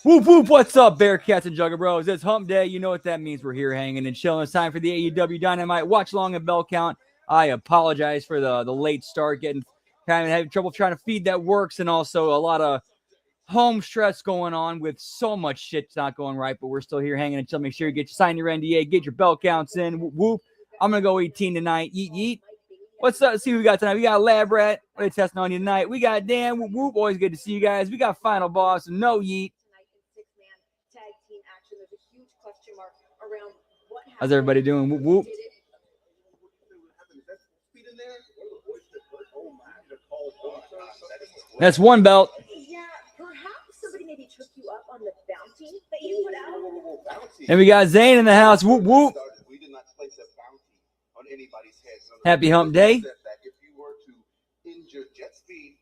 Whoop, whoop, what's up, Bearcats and Jugger Bros? It's Hump Day. You know what that means. We're here hanging and chilling. It's time for the AEW Dynamite watch along and bell count. I apologize for the late start, getting kind of having trouble trying to feed that works, and also a lot of home stress going on with so much shit's not going right, but we're still here hanging and chilling. Make sure you sign your NDA, get your bell counts in. Whoop, whoop. I'm going to go 18 tonight. Yeet, yeet. What's up? See what we got tonight. We got Lab Rat. What are they testing on you tonight? We got Dan. Whoop, whoop. Always good to see you guys. We got Final Boss. No Yeet. How's everybody doing? Whoop, whoop. That's one belt. Yeah, perhaps somebody maybe took you up on the bounty that you put out. And we got Zane in the house. Whoop, whoop. We did not place a bounty on anybody's head. Happy Hump Day. If you were to injure jet speed,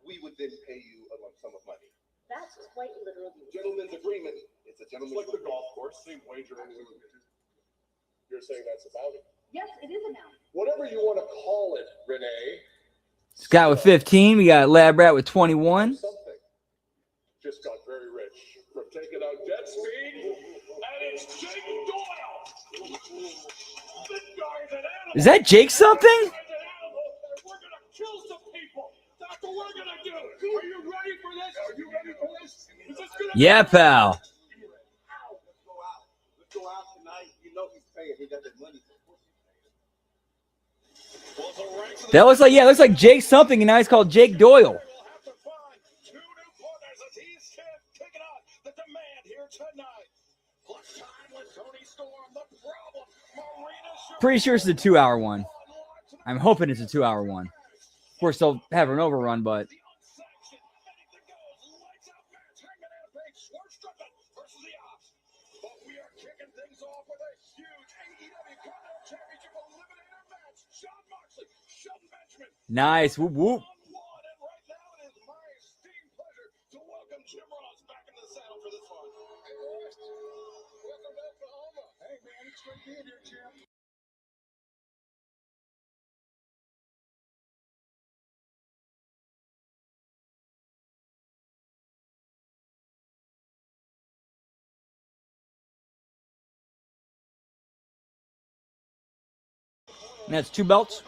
we would then pay you a lump sum of money. That's quite literally. Gentleman's agreement. It's a gentleman's It's like the golf course, same wager. You're saying that's a bounty? Yes, it is a bounty. Whatever you want to call it, Renee. Scott with 15. We got Lab Rat with 21. Something just got very rich from taking out jet speed, and it's Jake Doyle. This guy's an animal. Is that Jake something? We're gonna kill some people. That's what we're gonna do. Are you ready for this? Are you ready for this? Is this gonna Yeah, pal. Let's go out tonight. You know he's paying. He got that money. That looks like, yeah, it looks like Jake something, and now he's called Jake Doyle. We'll have to find two new partners as he's kicking out the demand here tonight. Plus time with Tony Storm, the problem. Marina Pretty sure it's a 2-hour one. I'm hoping it's a 2-hour one. Of course, they'll have an overrun, but nice. Whoop, whoop. And that's 2 belts.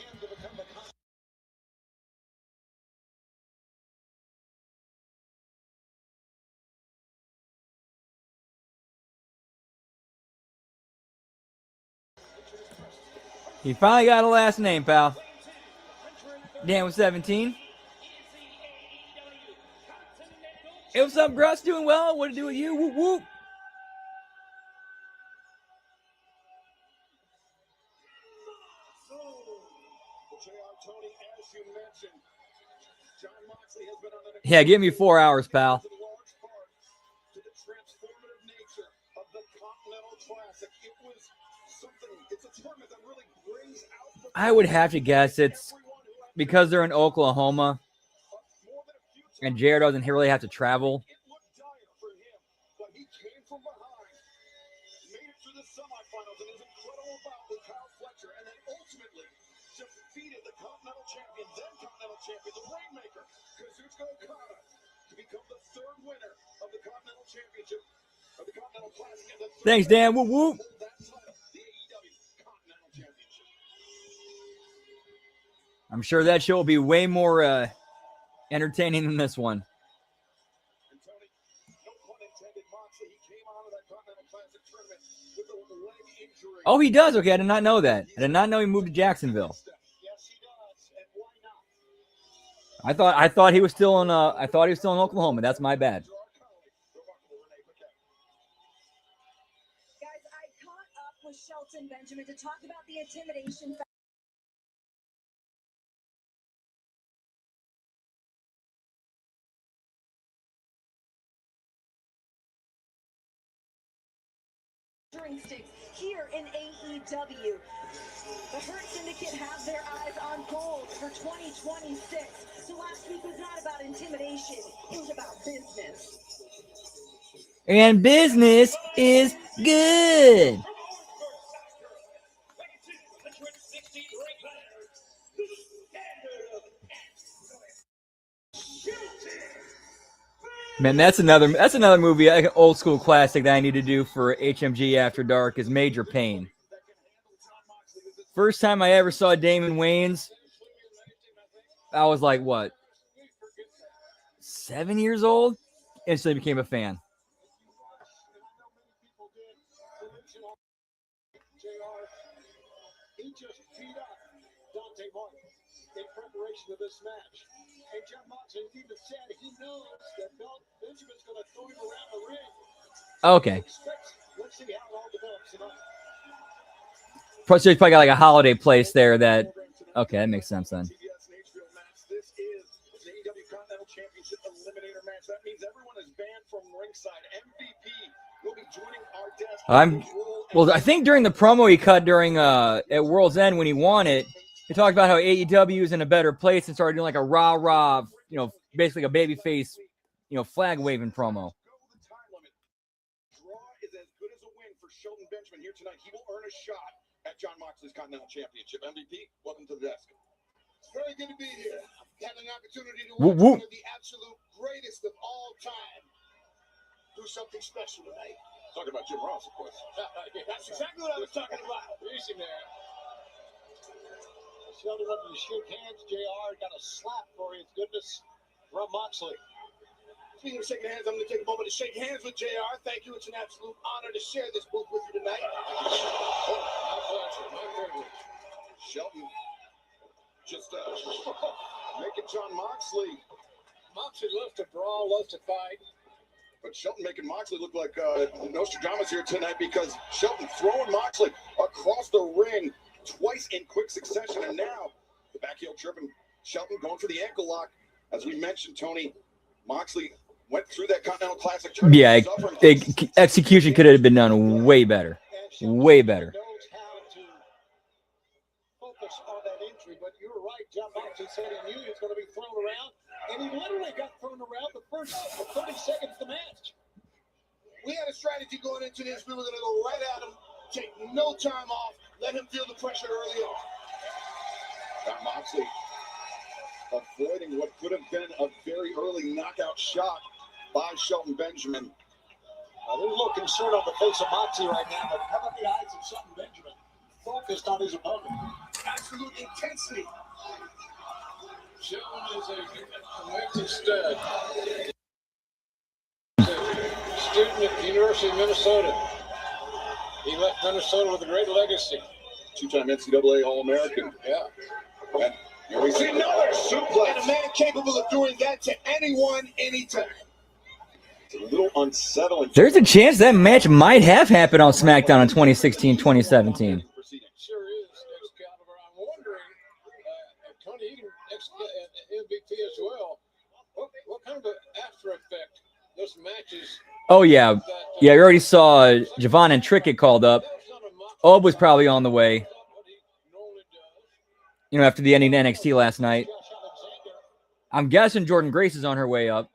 He finally got a last name, pal. Dan with 17. Hey, what's up, Gruss? Doing well? What to do with you? Whoop, whoop. Yeah, give me 4 hours, pal. I would have to guess it's because they're in Oklahoma and Jared doesn't really have to travel. Thanks, Dan. Whoop, whoop. I'm sure that show will be way more entertaining than this one. Oh, he does. Okay, I did not know that. I did not know he moved to Jacksonville. I thought he was still in Oklahoma. That's my bad. Guys, I caught up with Shelton Benjamin to talk about the intimidation. Sticks here in AEW. The Hurt Syndicate have their eyes on gold for 2026. So last week was not about intimidation, it was about business. And business is good. Man, that's another movie, like an old school classic that I need to do for HMG After Dark is Major Pain. First time I ever saw Damon Wayans, I was like, what, 7 years old? Instantly became a fan. He just beat up Dante Martin in preparation of this match. And John Moxley even said he knows that Benjamin's going to throw him around the ring. Okay. Let's see how it all develops tonight. So he's probably got like a holiday place there that, okay, that makes sense then. This is the AEW Continental Championship Eliminator match. That means everyone is banned from ringside. MVP will be joining our desk. Well, I think during the promo he cut during at World's End when he won it, he talked about how AEW is in a better place and started doing like a rah-rah, basically a babyface, flag waving promo. Draw is as good as a win for Shelton Benjamin here tonight. He will earn a shot at John Moxley's Continental Championship. MVP, welcome to the desk. It's very good to be here. Having an opportunity to watch one of the absolute greatest of all time do something special tonight. Talking about Jim Ross, of course. That's exactly what I was talking about. Easy, man. Sheldon wanted to shake hands. JR got a slap for his goodness from Moxley. Speaking of shaking hands, I'm going to take a moment to shake hands with JR. Thank you. It's an absolute honor to share this booth with you tonight. Oh, my pleasure. My privilege. Shelton just making John Moxley. Moxley loves to brawl, loves to fight. But Shelton making Moxley look like Nostradamus here tonight because Shelton throwing Moxley across the ring twice in quick succession. And now the back heel tripping. Shelton going for the ankle lock. As we mentioned, Tony, Moxley went through that Continental Classic. Yeah, execution could have been done way better. Way better. Knows how to focus on that injury, but you're right. John Moxley said he knew he was going to be thrown around, and he literally got thrown around the first 30 seconds of the match. We had a strategy going into this. We were going to go right at him, take no time off, let him feel the pressure early on. John Moxley avoiding what could have been a very early knockout shot by Shelton Benjamin. There's a little concern on the face of Moxley right now, but how about the eyes of Shelton Benjamin? Focused on his opponent. Absolute intensity. Shelton is a connected stud. Student at the University of Minnesota. He left Minnesota with a great legacy. Two-time NCAA All-American. Yeah. And here we see another suplex. And a man capable of doing that to anyone, anytime. It's a little unsettling. There's a chance that match might have happened on SmackDown in 2016, 2017. Sure is, Excalibur. I'm wondering, Tony Egan, MVP as well, what kind of an after effect those matches? Oh, yeah. Yeah, you already saw Javon and Trick get called up. Ob was probably on the way. After the ending of NXT last night. I'm guessing Jordan Grace is on her way up.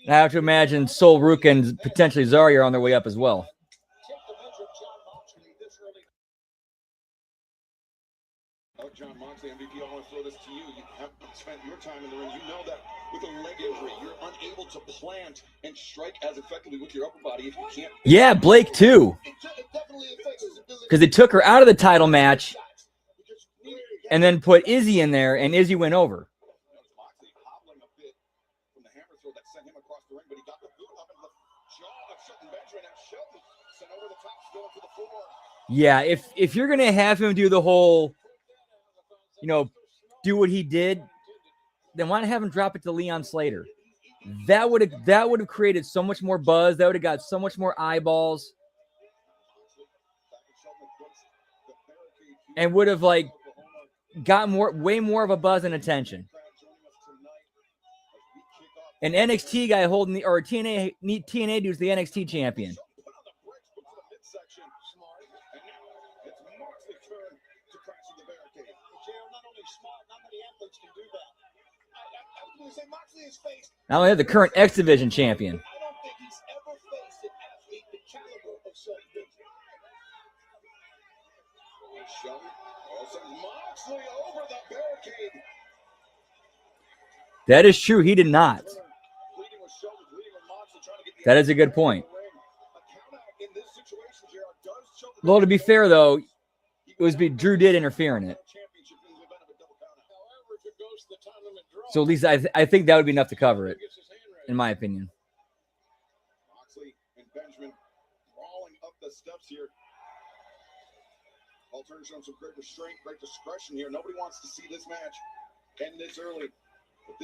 I have to imagine Sol Rook and potentially Zarya are on their way up as well. John Moxley, MVP, I want to throw this to you. You have spent your time in the ring. You know that with a leg injury, you're unable to plant and strike as effectively with your upper body if you can't. Yeah, Blake too. Because they took her out of the title match and then put Izzy in there, and Izzy went over. Moxley hobbling a bit from the hammer throw that sent him across the ring, but he got the boot up in the jaw of Shelton Benjamin, and Shelton sent over the top, going for the floor. Yeah, if you're gonna have him do the whole, do what he did, then why not have him drop it to Leon Slater? That would have created so much more buzz. That would have got so much more eyeballs, and would have got way more of a buzz and attention. An NXT guy holding TNA dude's the NXT champion. Not only the current X Division champion. I don't think he's ever faced an athlete the caliber of Shelton Benjamin. Shelton, also Moxley over the barricade. That is true. He did not. That is a good point. Well, to be fair, though, Drew did interfere in it. So at least I think that would be enough to cover it, in my opinion. Moxley and Benjamin crawling up the steps here. All turns showing some great restraint, great discretion here. Nobody wants to see this match end this early.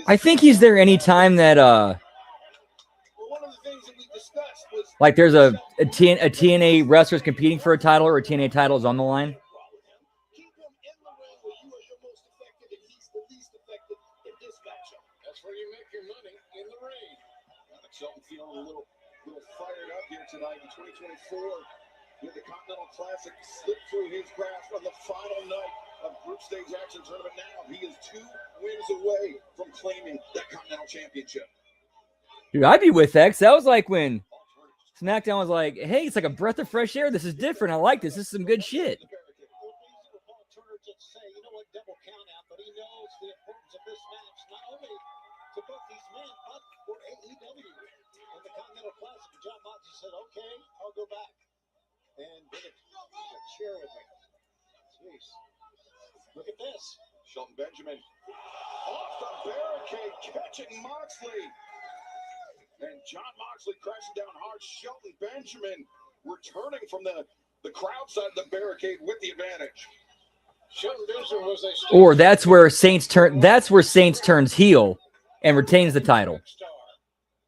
I think he's there anytime that One of the things that we discussed was like there's a TNA wrestler's competing for a title or a TNA title is on the line. keep him in the ring where you are your most effective and he's the least effective in this matchup. That's where you make your money, in the ring. Alex Shelton feeling a little fired up here tonight in 2024. The Continental Classic slipped through his grasp on the final night of Group Stage Action Tournament. Now he is 2 wins away from claiming that Continental Championship. Dude, I'd be with that. 'Cause that was like when SmackDown was like, hey, it's like a breath of fresh air. This is different. I like this. This is some good shit. Paul Turner just say, you know what, double count out, but he knows the importance of this match, not only to both these men, but for AEW in the Continental Classic. And John Moxley said, okay, I'll go back and bring a chair with me. Jeez. Look at this. Shelton Benjamin off the barricade, catching Moxley. And John Moxley crashing down hard. Shelton Benjamin returning from the crowd side of the barricade with the advantage. Shelton Benjamin was a Or that's where Saints turns heel and retains the title.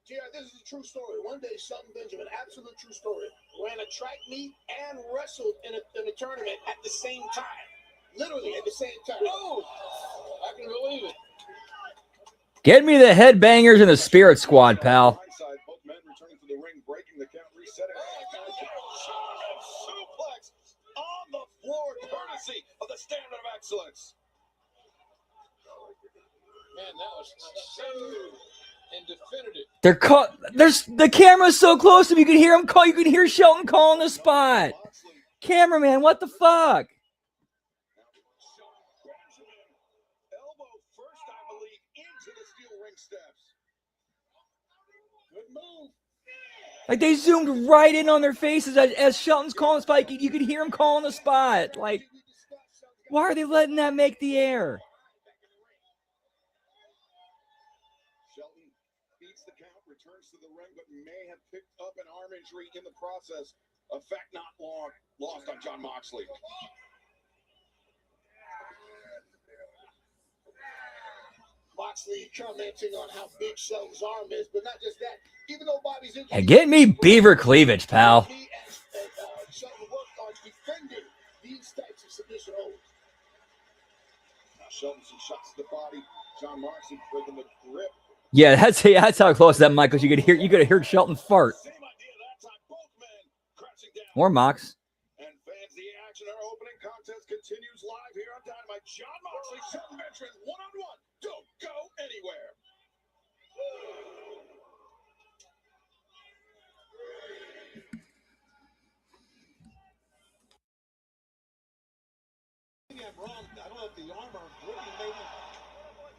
Yeah, this is a true story. One day, Shelton Benjamin, absolute true story, ran a track meet and wrestled in a tournament at the same time. Literally at the same time. Oh, I can believe it. Get me the headbangers and the Spirit Squad, pal. Both men returning to the ring, breaking the count, resetting. Suplex on the floor, courtesy of the Standard of Excellence. Man, that was so and definitive. The camera's so close to him. You can hear him call. You can hear Shelton calling the spot. Cameraman, what the fuck? Elbow first, I believe, into the steel ring steps. Good move. Like they zoomed right in on their faces as Shelton's calling the spot. You could hear him calling the spot. Like, why are they letting that make the air? Shelton beats the count, returns to the ring, but may have picked up an arm injury in the process. A fact not long lost on John Moxley. Moxley commenting on how big Shelton's arm is, but not just that. Even though Bobby's injured, And get me beaver cleavage, pal. Shelton worked on defending these types of submission holds. Shelton some shots to the body. John Moxley breaking the grip. Yeah, that's how close that mic was. You could hear Shelton fart. Same idea that time. Both men crashing down. Or Mox. And fans, the action. Our opening contest continues live here on Dynamite. John Moxley, Shelton Benjamin, one-on-one. Don't go anywhere. Maybe I'm wrong. I don't know if the armor really maybe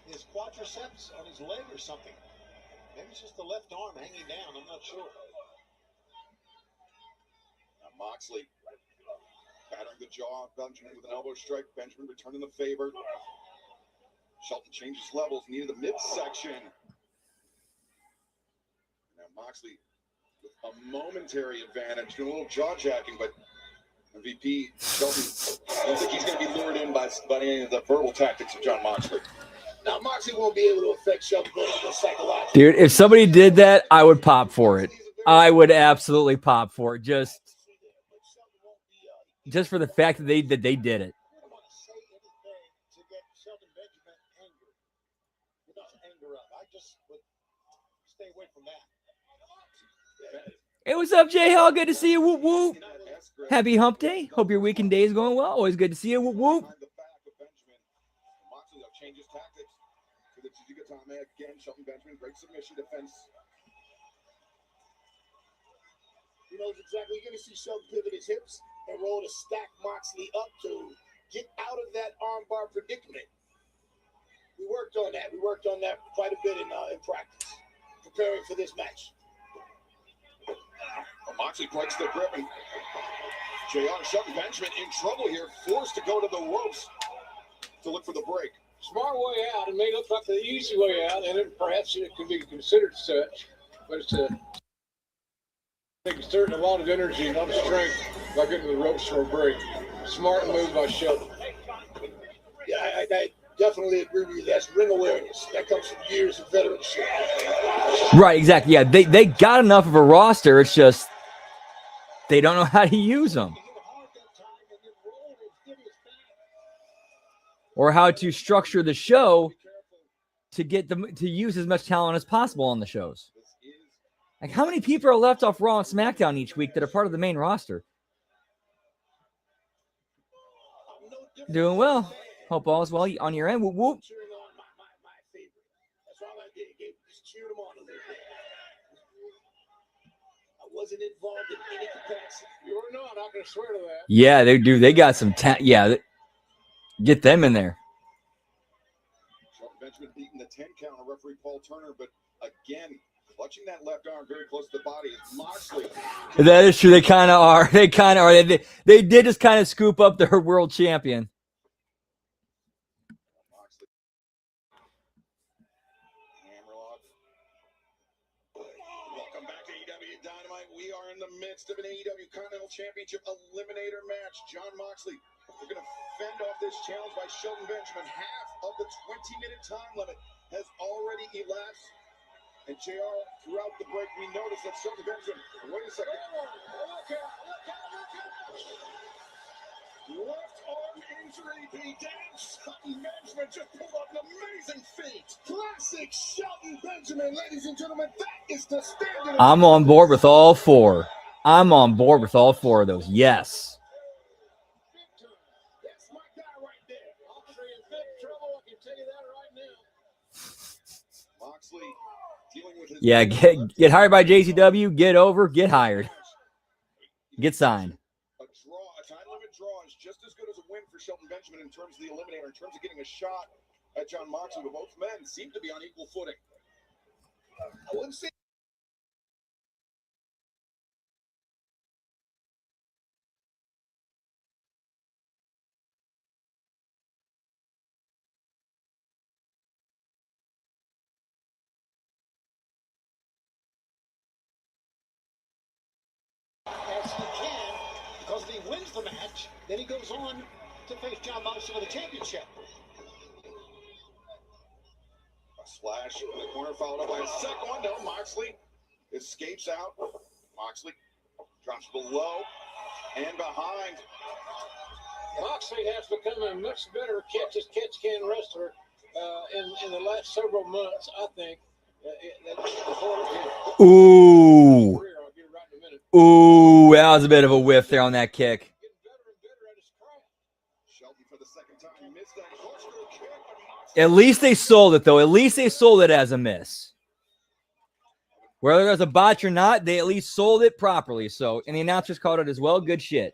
his quadriceps on his leg or something. Maybe it's just the left arm hanging down. I'm not sure. Now Moxley battering the jaw of Benjamin with an elbow strike. Benjamin returning the favor. Shelton changes levels, near the midsection. Now Moxley with a momentary advantage, doing a little jaw jacking, but MVP Shelton, I don't think he's going to be lured in by any of the verbal tactics of John Moxley. Now Moxley won't be able to affect Shelton Benjamin psychologically. Dude, if somebody did that, I would pop for it. I would absolutely pop for it. Just for the fact that they did it. I don't want to say anything to get Shelton Benjamin angry. Anger up. I just would stay away from that. Hey, what's up, Jay Hall? Good to see you. Whoop whoop. Happy Hump Day. Hope your weekend day is going well. Always good to see you. Whoop whoop. Behind the back of Benjamin. Moxley changes tactics to the Chichigatame again. Shelton Benjamin, great submission defense. He knows exactly. You're going to see Shelton pivot his hips and roll to stack Moxley up to get out of that armbar predicament. We worked on that. We worked on that quite a bit in practice, preparing for this match. Moxley breaks the grip, and JR Shelton Benjamin in trouble here, forced to go to the ropes to look for the break. Smart way out. It may look like the easy way out, and perhaps it could be considered such, but it's a exerting a lot of energy, a lot of strength by getting to the ropes for a break. Smart move by Shelton. Yeah, I definitely agree with you. That's ring awareness. That comes from years of veteranship. Right, exactly. Yeah, they got enough of a roster. It's just they don't know how to use them or how to structure the show to get them to use as much talent as possible on the shows. Like, how many people are left off Raw and SmackDown each week that are part of the main roster? Doing well. Hope all is well on your end. Whoop, whoop. I wasn't involved in any capacity. You were not. I can swear to that. Yeah, they do. They got some talent. Yeah, get them in there. Shelton Benjamin beating the 10 count on referee Paul Turner, but again, clutching that left arm very close to the body is Moxley. That is true. They kind of are. They kind of are. They did just kind of scoop up their world champion. Moxley. Hammerlock. Welcome back to AEW Dynamite. We are in the midst of an AEW Continental Championship eliminator match. John Moxley, we're going to fend off this challenge by Shelton Benjamin. Half of the 20-minute time limit has already elapsed. And JR, throughout the break, we noticed that Shelton Benjamin, wait a second. Look out. Left arm injury be damned. Shelton Benjamin just pulled off an amazing feat. Classic Shelton Benjamin, ladies and gentlemen. That is the standard. I'm on board with all four. I'm on board with all four of those. Yes. That's my guy right there. Moxley in big trouble. I can tell you that right now. Moxley dealing with his Yeah, get hired by JCW, get over, get hired. Get signed. A time limit draw is just as good as a win for Shelton Benjamin in terms of the eliminator, in terms of getting a shot at John Moxley, but both men seem to be on equal footing. I wouldn't say. As he can, because if he wins the match, then he goes on to face John Moxley for the championship. A splash in the corner, followed up by a second one. No, Moxley escapes out. Moxley drops below and behind. Moxley has become a much better catch-can wrestler in the last several months, I think. Ooh. I'll get it right in a minute. Ooh, that was a bit of a whiff there on that kick. Getting better and better at his craft. Shelton for the second time missed that corkscrew kick, but Moxley. At least they sold it, though. At least they sold it as a miss. Whether there's a botch or not, they at least sold it properly. So, and the announcers called it as well. Good shit.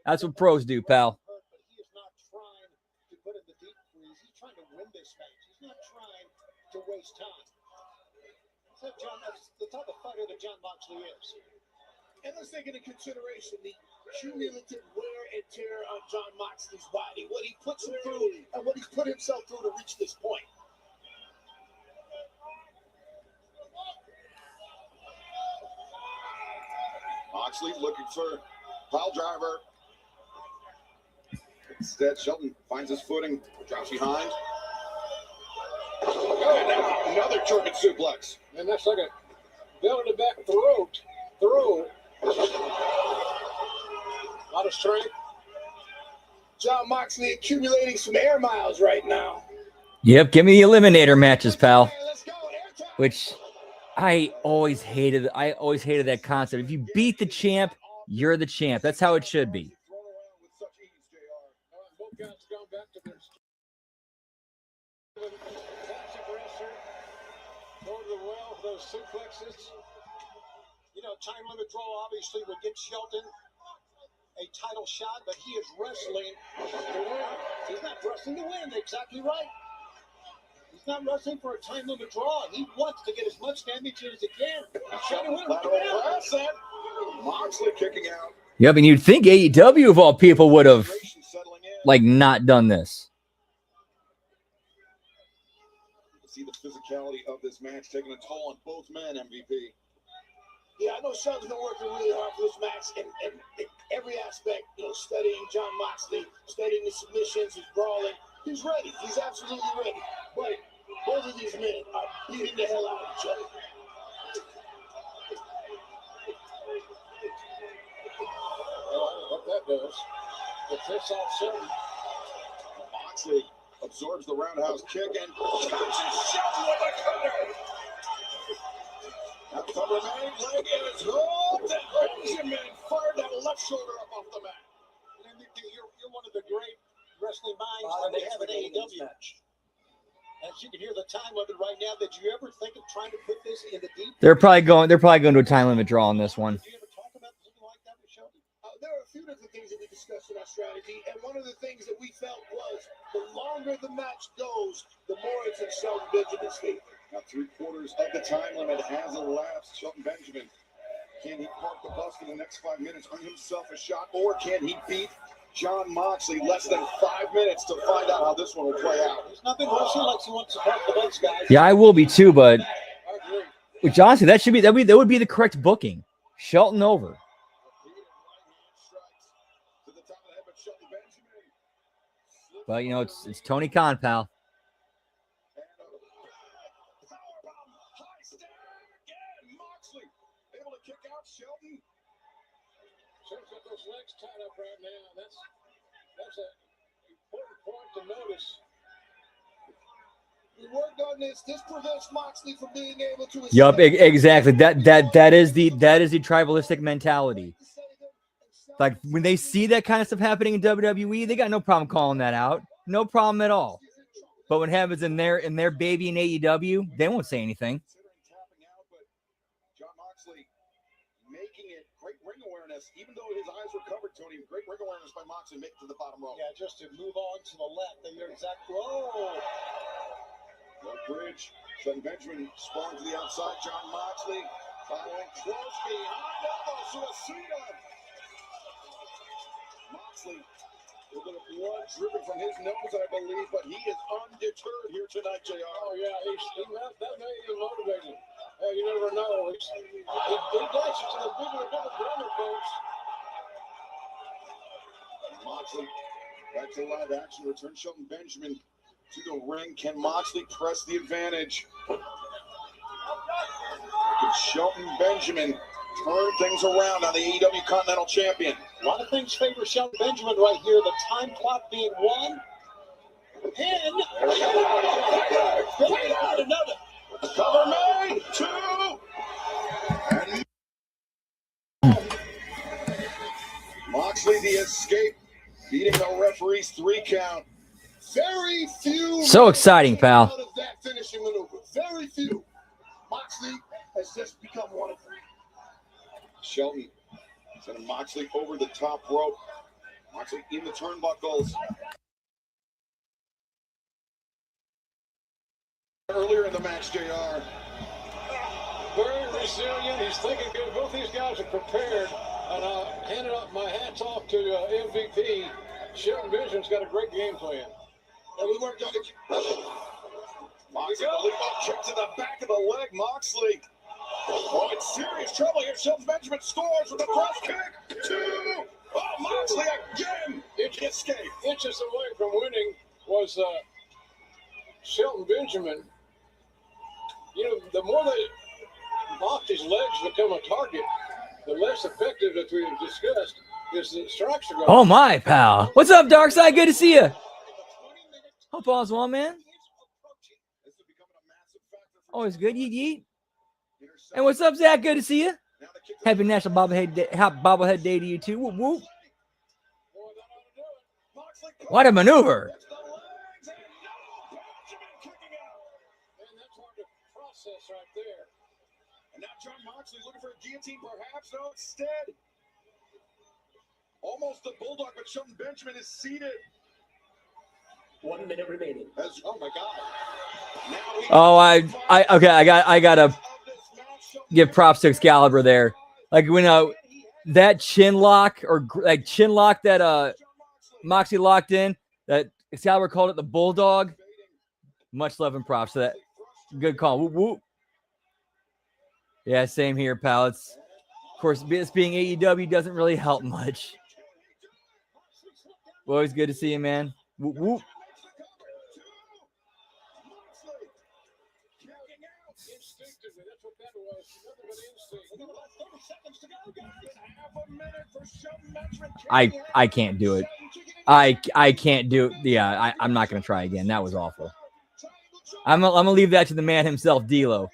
That's what pros do, pal. But he is not trying to put in the deep freeze. He's trying to win this match. He's not trying to waste time. That's the type of fighter that John Moxley is. And let's take into consideration the cumulative wear and tear on John Moxley's body, what he puts him through and what he's put himself through to reach this point. Moxley looking for pile driver. Instead, Shelton finds his footing, drops behind. And now another German suplex. And that's like a belly to back throw. A lot of strength. John Moxley accumulating some air miles right now. Yep, give me the eliminator matches, pal. Let's go. Airtime. Which I always hated. I always hated that concept. If you beat the champ, you're the champ. That's how it should be. Thrown around with such ease, JR. Both guys gone back to their classic wrestler. Go to the well for those suplexes. You know, time limit draw obviously would get Shelton a title shot, but he is wrestling to win. He's not wrestling to win. Exactly right. not wrestling for a time limit draw. He wants to get as much damage in as he can. Moxley kicking out. Yep, and you'd think AEW of all people would have like not done this. You can see the physicality of this match taking a toll on both men, MVP. Yeah, I know Sheldon's been working really hard for this match and every aspect, studying John Moxley, studying his submissions, his brawling. He's ready. He's absolutely ready. But both of these men are beating the hell out of each other. What that does, it fits off Sheldon. Moxley absorbs the roundhouse kick and catches Sheldon with a cutter. That cover man leg is hooked, and Benjamin fired that left shoulder up off the mat. And you're one of the great wrestling minds that they have in AEW. As you can hear the time limit right now, did you ever think of trying to put this in the deep? They're probably going to a time limit draw on this one. Did you ever talk about something like that with Sheldon? There are a few different things that we discussed in our strategy, and one of the things that we felt was the longer the match goes, the more it's in Shelton Benjamin's favor. Now 3/4 of the time limit has elapsed. Shelton Benjamin, can he park the bus for the next 5 minutes, earn himself a shot, or can he beat John Moxley less than 5 minutes to find out how this one will play out? There's nothing wrestling like he wants to park the bus, guys. Yeah, I will be too, but I agree. which honestly, that would be the correct booking. Shelton over. Well, it's Tony Khan, pal. Sheldon's got those legs tied up right now. That's an important point to notice. We worked on this. This prevents Moxley from being able to. Yup, exactly. That is the tribalistic mentality. Like when they see that kind of stuff happening in WWE, they got no problem calling that out. No problem at all. But when it happens in their baby in AEW, they won't say anything. John Moxley making it great ring awareness, even though his eyes were covered, Tony. Great ring awareness by Moxley, make it to the bottom row. Yeah, just to move on to the left. And you're exactly. Oh. Left bridge. Shelton Benjamin sprawling to the outside. John Moxley following close behind elbow. Suicida. Moxley, a little bit of blood dripping from his nose, I believe, but he is undeterred here tonight, JR. Oh, yeah, that may be motivated. You never know. He dashes to the bigger and bigger drummer, folks. Moxley back to live action. Return Shelton Benjamin to the ring. Can Moxley press the advantage? Can Shelton Benjamin turn things around on the AEW Continental Champion? A lot of things favor Shelton Benjamin right here. The time clock being one. And another. Cover made. 2. And Moxley the escape, beating the referee's 3 count. Very few. So exciting, pal. Out of that finishing maneuver. Very few. Moxley has just become one of them. Shelton sending Moxley over the top rope. Moxley in the turnbuckles. Earlier in the match, JR. Very resilient. He's thinking good. Both these guys are prepared. And handing up my hats off to MVP. Shelton Benjamin's got a great game plan. And we worked on it. Moxley, the leap up kick to the back of the leg. Moxley. Oh, it's serious trouble here. Shelton Benjamin scores with a cross kick. 2. Oh, Moxley again. It escaped. Inches away from winning was Shelton Benjamin. The more that Moxley's legs become a target, the less effective, as we have discussed, is the strikes are going. Oh my, pal. What's up, Darkside? Good to see you. Hope all's well, man. Always good. Yeet, yeet. And what's up, Zach? Good to see you. Happy National Bobblehead Day to you, too. Whoop, whoop. What a maneuver. Right there. And now John Moxley looking for a guillotine, perhaps. No, instead. Almost the bulldog, but Shelton Benjamin is seated. 1 minute remaining. Oh my God. Oh, I gotta give props to Excalibur there. Like when that chin lock that Moxie locked in, that Excalibur called it the Bulldog. Much love and props to that. Good call. Whoop, whoop. Yeah, same here, pal. Of course, this being AEW doesn't really help much. Always good to see you, man. Whoop, whoop. Instinctively, that's what that was. Nothing but instinct. I can't do it. I can't do it. Yeah, I'm not gonna try again. That was awful. I'm gonna leave that to the man himself, D'Lo.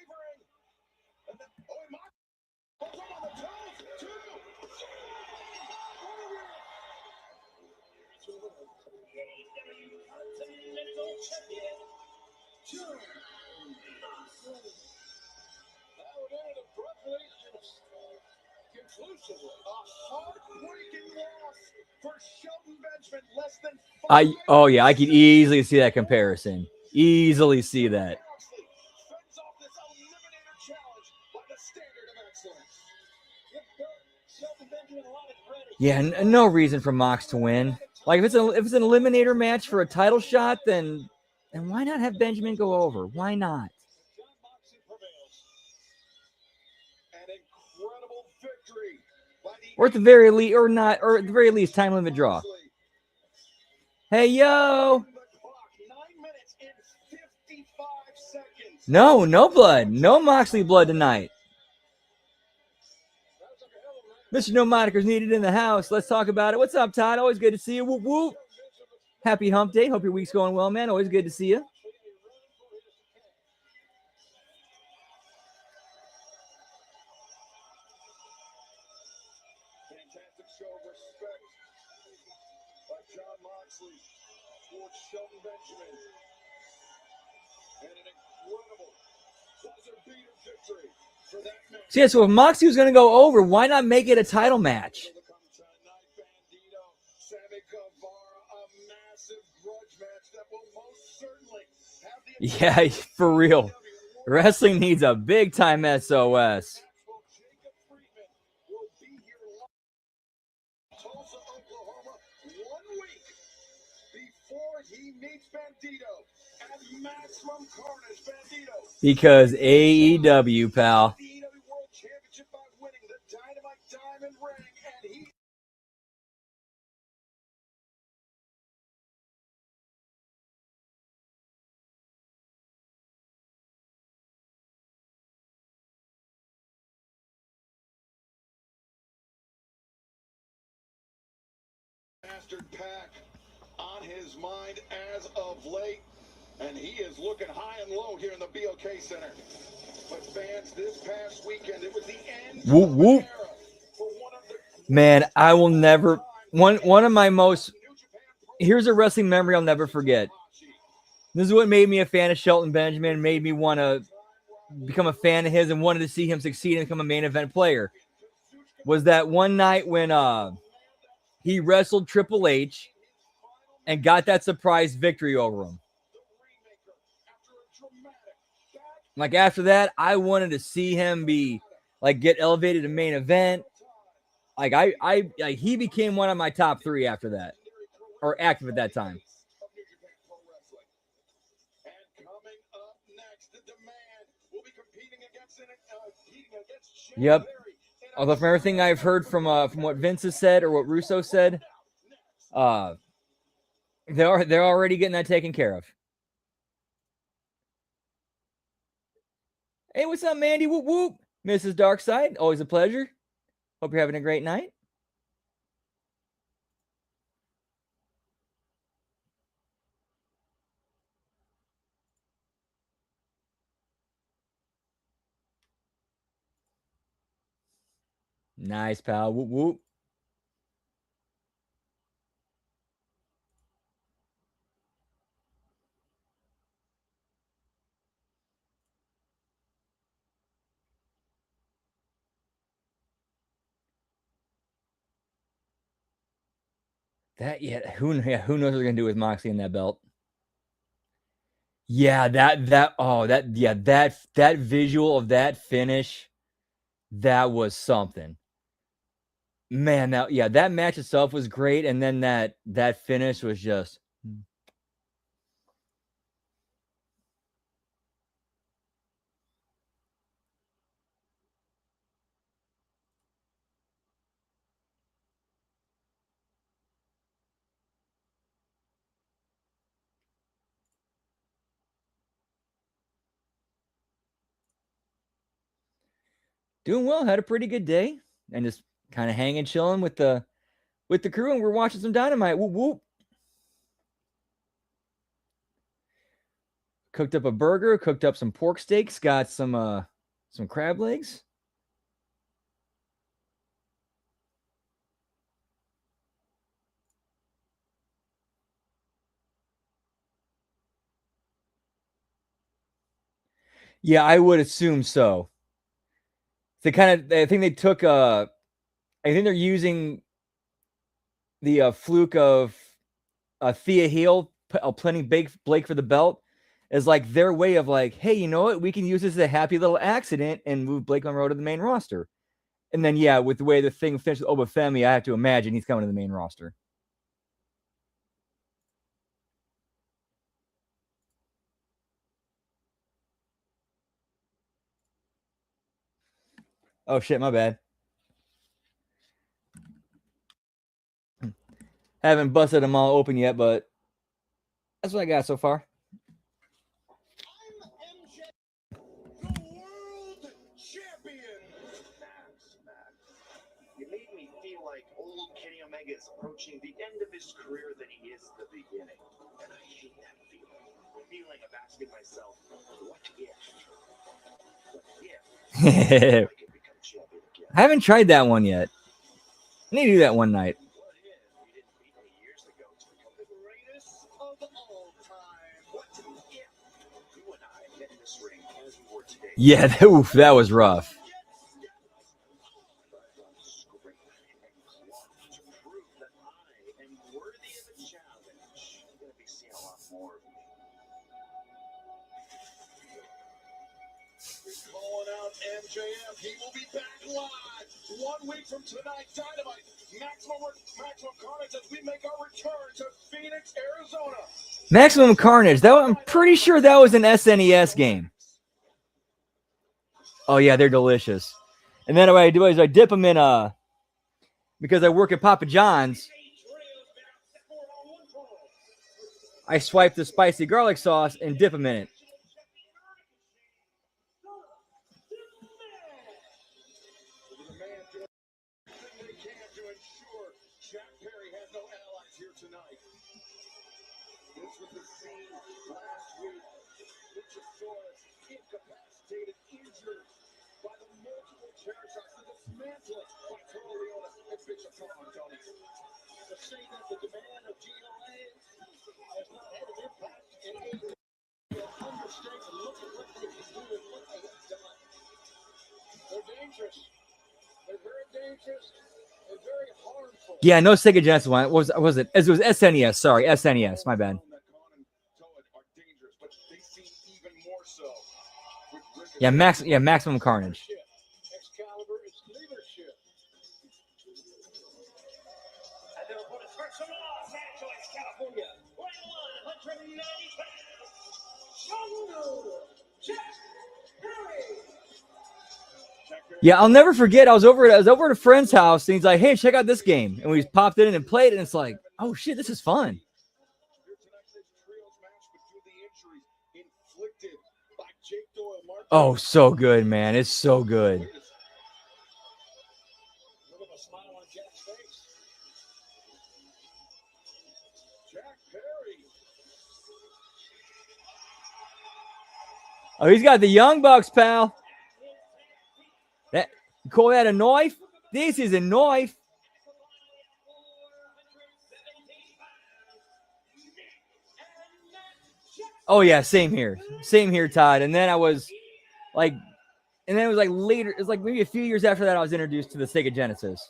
Oh yeah, I could easily see that comparison. Easily see that. Yeah, no reason for Mox to win. Like if it's an eliminator match for a title shot, then why not have Benjamin go over? Why not? Or at the very least, or at the very least, time limit draw. Hey yo! No blood, no Moxley blood tonight. Mr. No Monikers needed in the house. Let's talk about it. What's up, Todd? Always good to see you. Whoop whoop. Happy Hump Day. Hope your week's going well, man. Always good to see you. Fantastic show of respect by John Moxley towards Shelton Benjamin. And an incredible buzzer beater victory for that match. See, so if Moxley was going to go over, why not make it a title match? Yeah, for real. Wrestling needs a big time SOS. Because AEW, pal. Bastard pack on his mind as of late, and he is looking high and low here in the BOK Center. But fans, this past weekend, it was the end whoop, whoop. of an era for one of the Man, I will never one of my most here's a wrestling memory I'll never forget. This is what made me a fan of Shelton Benjamin, made me want to become a fan of his and wanted to see him succeed and become a main event player. Was that one night when he wrestled Triple H and got that surprise victory over him. Like after that, I wanted to see him get elevated to main event. Like he became one of my top 3 after that, or active at that time. Yep. Although from everything I've heard from what Vince has said or what Russo said, they're already getting that taken care of. Hey, what's up, Mandy? Whoop whoop. Mrs. Darkside, always a pleasure. Hope you're having a great night. Nice, pal. Whoop whoop. Who knows what they're gonna do with Moxley in that belt? Yeah, that visual of that finish, that was something. Man, that match itself was great, and then that finish was just doing well. Had a pretty good day, and just kind of hanging, chilling with the crew, and we're watching some Dynamite. Whoop whoop. Cooked up a burger, cooked up some pork steaks, got some crab legs. Yeah, I would assume so. I think they took I think they're using the fluke of Thea Heel planning Blake for the belt as like their way of like, hey, you know what? We can use this as a happy little accident and move Blake Monroe to the main roster. And then, yeah, with the way the thing finished with Obafemi, I have to imagine he's coming to the main roster. Oh, shit, my bad. Haven't busted them all open yet, but that's what I got so far. The world champion. You made me feel like old Kenny Omega is approaching the end of his career than he is the beginning. And I hate that feeling. The feeling of asking myself, what if? I could become champion again? I haven't tried that one yet. I need to do that one night. What if you didn't beat me years ago to become the greatest of all time? What if you and I met in this ring as we were today? Yeah, that was rough. Calling out MJF. He will be back live 1 week from tonight. Dynamite. Maximum Carnage as we make our return to Phoenix, Arizona. Maximum Carnage. I'm pretty sure that was an SNES game. Oh yeah, they're delicious. And then what I do is I dip them in because I work at Papa John's. I swipe the spicy garlic sauce and dip them in it. Jack Perry has no allies here tonight. This was the scene last week. Luchasaurus incapacitated, injured by the multiple chair shots, the dismantling by Toro Leona and Bishop Tom Tony. To say that the demand of GLA has not had an impact in AEW understates and look at what they can do and what they have done. They're dangerous. They're very dangerous. Yeah, no Sega Genesis one. What was it? It was SNES. Sorry, SNES. My bad. Yeah, Maximum Carnage. Yeah, I'll never forget. I was over at a friend's house, and he's like, "Hey, check out this game." And we popped it in and played it, and it's like, "Oh shit, this is fun." Oh, so good, man! It's so good. Oh, he's got the Young Bucks, pal. That, you call that a knife? This is a knife. Oh yeah, same here, Todd. And then it was like later. It was like maybe a few years after that I was introduced to the Sega Genesis.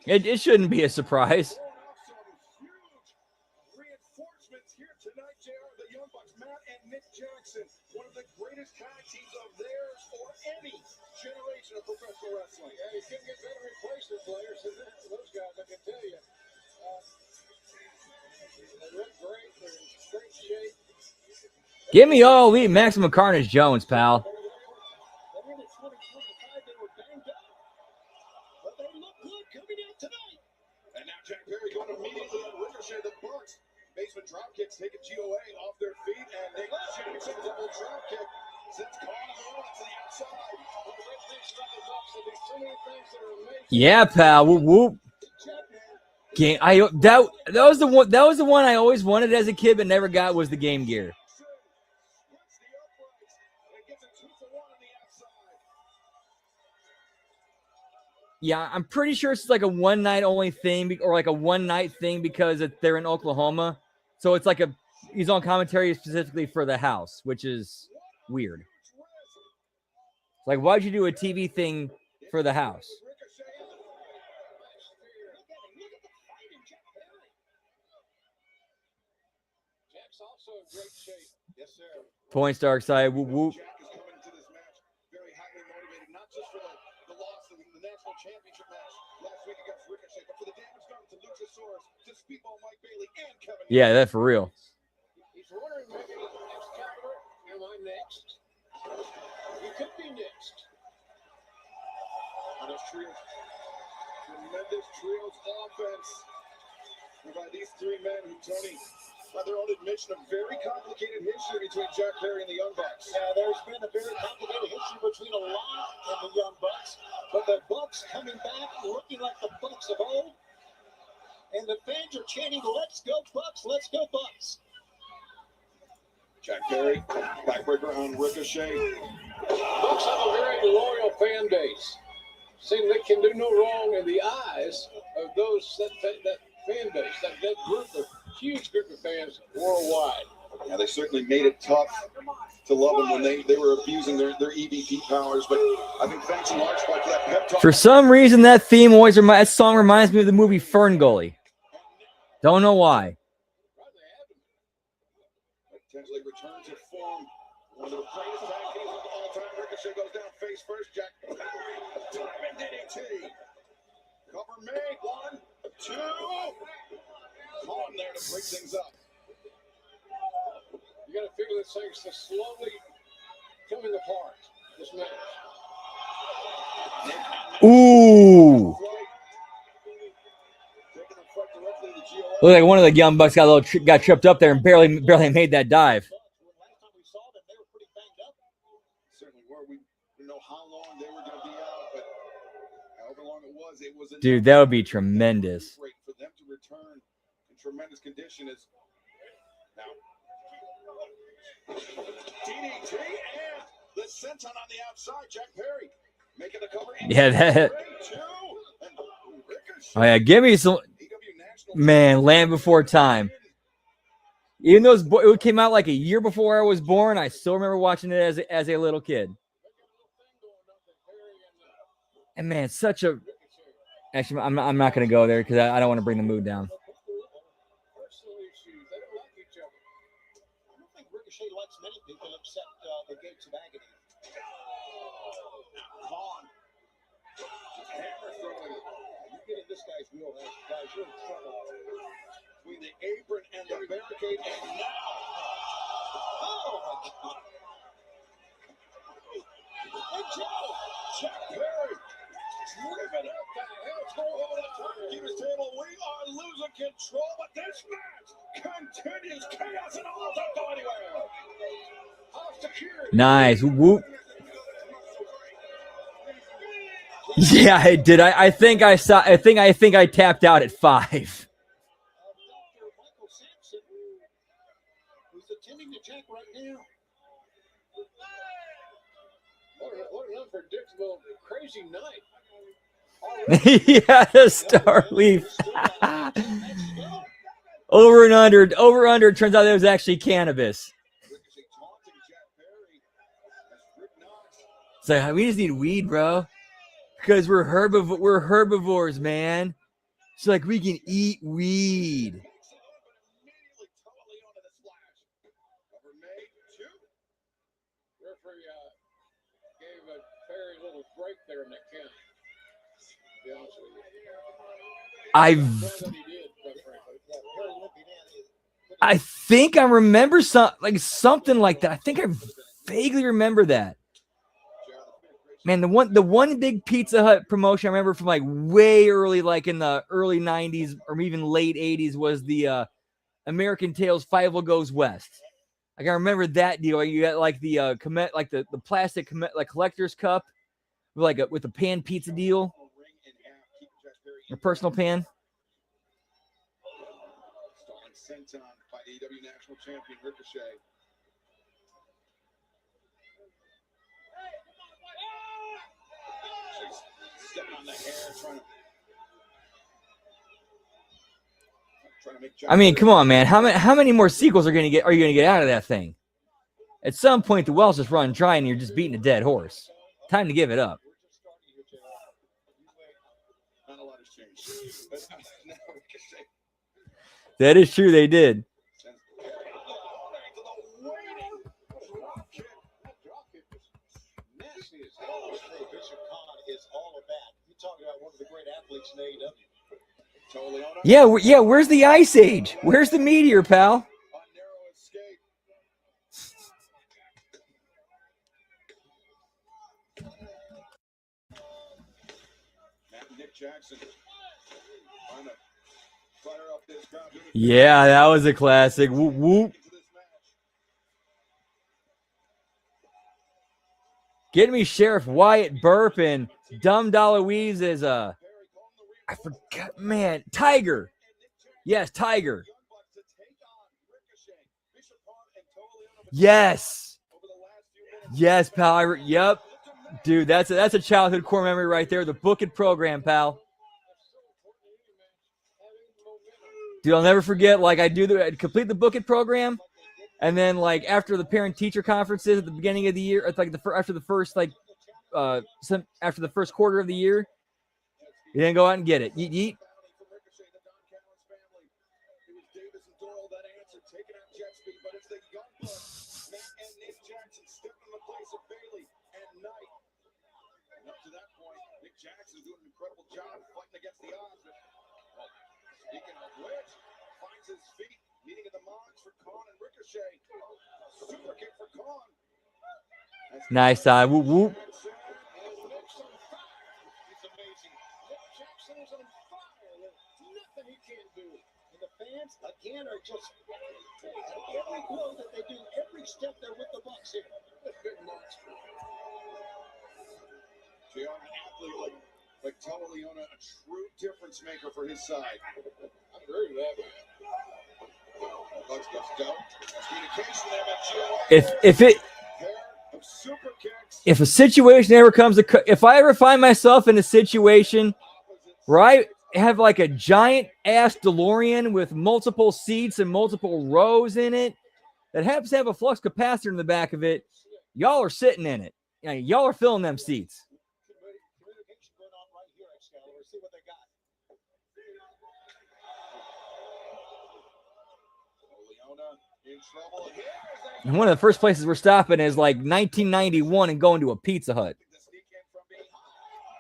It shouldn't be a surprise. Reinforcements here tonight, JR. The Young Bucks, Matt and Nick Jackson, one of the greatest tag teams of theirs or any generation of professional wrestling. Yeah, you couldn't get better replacement players than those guys, I can tell you. They look great. They're in great shape. Give me all elite Maximum Carnage Jones, pal. They were in 2025. They were banged up, but they look good coming out tonight. And now Jack Perry going immediately on Ricochet. The Bucks basement drop kicks taking GOA off their feet, and Nick Jackson double drop kick sends Colin Rowan to the outside. Well, the great things about the Bucks, they do so many things that are amazing. Yeah, pal. Whoop whoop. Game. That was the one. That was the one I always wanted as a kid, but never got. Was the Game Gear. Yeah, I'm pretty sure it's like a one night only thing, or like a one night thing because they're in Oklahoma. So it's like he's on commentary specifically for the house, which is weird. Like, why'd you do a TV thing for the house? Jack's also in great shape. Yes, sir. Points, Dark Side. Whoop whoop. Jack is coming into this match very highly motivated, not just for the loss of the national championship match last week against Ricochet, but for the damage done to Luchasaurus, to Speedball Mike Bailey, and Kevin. Yeah, that's for real. He's wondering maybe Excalibur, am I next? He could be next. On this trio, tremendous trios offense by these three men who, Tony, by their own admission, a very complicated history between Jack Perry and the Young Bucks. Yeah, there's been a very complicated history between a lot and the Young Bucks, but the Bucks coming back looking like the Bucks of old, and the fans are chanting, "Let's go Bucks, let's go Bucks." Jack Perry, backbreaker on Ricochet. Bucks have a very loyal fan base. Seem they can do no wrong in the eyes of those that fan base, that group of huge group of fans worldwide. Yeah, they certainly made it tough to love them when they were abusing their EVP powers, but I think thanks in large part to that pep talk. For some reason, that song reminds me of the movie Fern Gully. Don't know why. Potentially return to form. One of the greatest tag teams of all time. Ricochet goes down face first. Jack Diamond DDT. Cover made. 1, 2. On there to break things up. You got to figure this thing's just slowly coming apart. This match. Ooh. Look like one of the Young Bucks got tripped up there and barely made that dive. Last time we saw them, they were pretty banged up. Certainly were. We didn't know how long they were going to be out, but however long it was Dude, that would be tremendous. great for them to return in tremendous condition. Is now DDT and the senton on the outside. Jack Perry making the cover. Yeah, that. Oh yeah, give me some. Man, Land Before Time. Even though it came out like a year before I was born, I still remember watching it as a little kid. And man, such a. Actually, I'm not going to go there because I don't want to bring the mood down. Personal issues. They don't like each other. I don't think Ricochet likes many people except the Gates of Agony. Vaughn. Hammer throwing. You get in this guy's wheelhouse, guys, you're in trouble. Between the apron and the barricade, and now. Oh my God. And Joe. Jack Perry. Driven up the hell over the timekeeper's table. We are losing control, but this match continues. Chaos and all don't go anywhere. Off security. Nice. Whoop. Yeah, I did. I think I saw. I think I tapped out at 5. Dr. Michael Sampson, who's attending to Jack right now. What an unpredictable, crazy night. Yeah, the Star Leaf. Over and under. Turns out it was actually cannabis. It's like, we just need weed, bro. Because we're herbivores, man. It's like we can eat weed. Immediately totally onto the splash. Cover made 2. Referee gave a very little break there in the count. To be honest with you. I think I remember something like that. I think I vaguely remember that. Man, the one big Pizza Hut promotion I remember from like way early, like in the early 90s or even late 80s, was the American Tales 5 Goes West. Like I remember that deal. You got like the the plastic like collector's cup with with the pan pizza deal. Your personal pan. Sent on by AEW National Champion Ricochet. She's stepping on the hair, trying to make. I mean, come on, man. How many more sequels are you gonna get out of that thing? At some point, the well's just run dry, and you're just beating a dead horse. Time to give it up. Not a lot has changed. That is true. They did. Yeah. Where's the Ice Age? Where's the meteor, pal? Yeah, that was a classic. Whoop, whoop. Get me Sheriff Wyatt Burp and Dum Louise is I forgot, man. Tiger. Yes, Tiger. Yes. Yes, pal. Yep. Dude, that's a childhood core memory right there. The Book It program, pal. Dude, I'll never forget. Like I'd complete the Book It program, and then like after the parent-teacher conferences at the beginning of the year, it's like after the first after the first quarter of the year, you then go out and get it. Yeet. Jackson's doing an incredible job fighting against the odds. Speaking of which, finds his feet, meeting in the mocks for Khan and Ricochet. Super kick for Khan. Nice side. Whoop, whoop. It's amazing. Nick Jackson is on fire. There's nothing he can't do. And the fans, again, are just every blow that they do, every step they're with the Bucks here. A big monster. JR, an athlete like Tolo Leona, a true difference maker for his side. I agree with that. Let's go. Communication there, if a situation ever comes to, if I ever find myself in a situation where I have like a giant ass DeLorean with multiple seats and multiple rows in it that happens to have a flux capacitor in the back of it, y'all are sitting in it. Y'all are filling them seats. And one of the first places we're stopping is like 1991 and going to a Pizza Hut.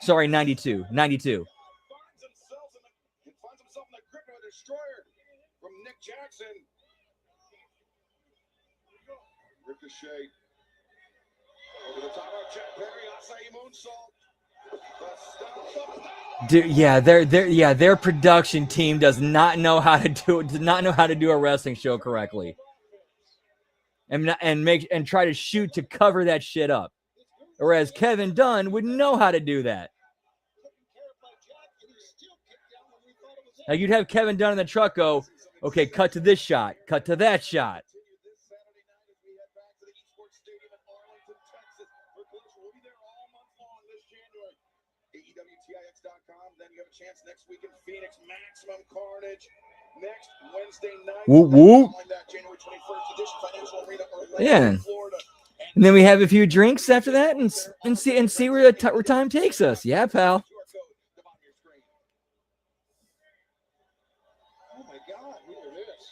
Sorry, 92. 92. Finds himself in the grip of a destroyer from Nick Jackson. Ricochet. Over the top of Jack Perry, Acai moonsault. Dude, their production team does not know how to do a wrestling show correctly. And try to shoot to cover that shit up. Whereas Kevin Dunn would know how to do that. Like you'd have Kevin Dunn in the truck go, okay, cut to this shot, cut to that shot. AEWTIX.com. Then you have a chance next week in Phoenix, Maximum Carnage. Next Wednesday night. Whoop, whoop. January 21st edition, Financial Arena, Yeah. Florida. And then we have a few drinks after that and see where time takes us. Yeah, pal. God, look at this.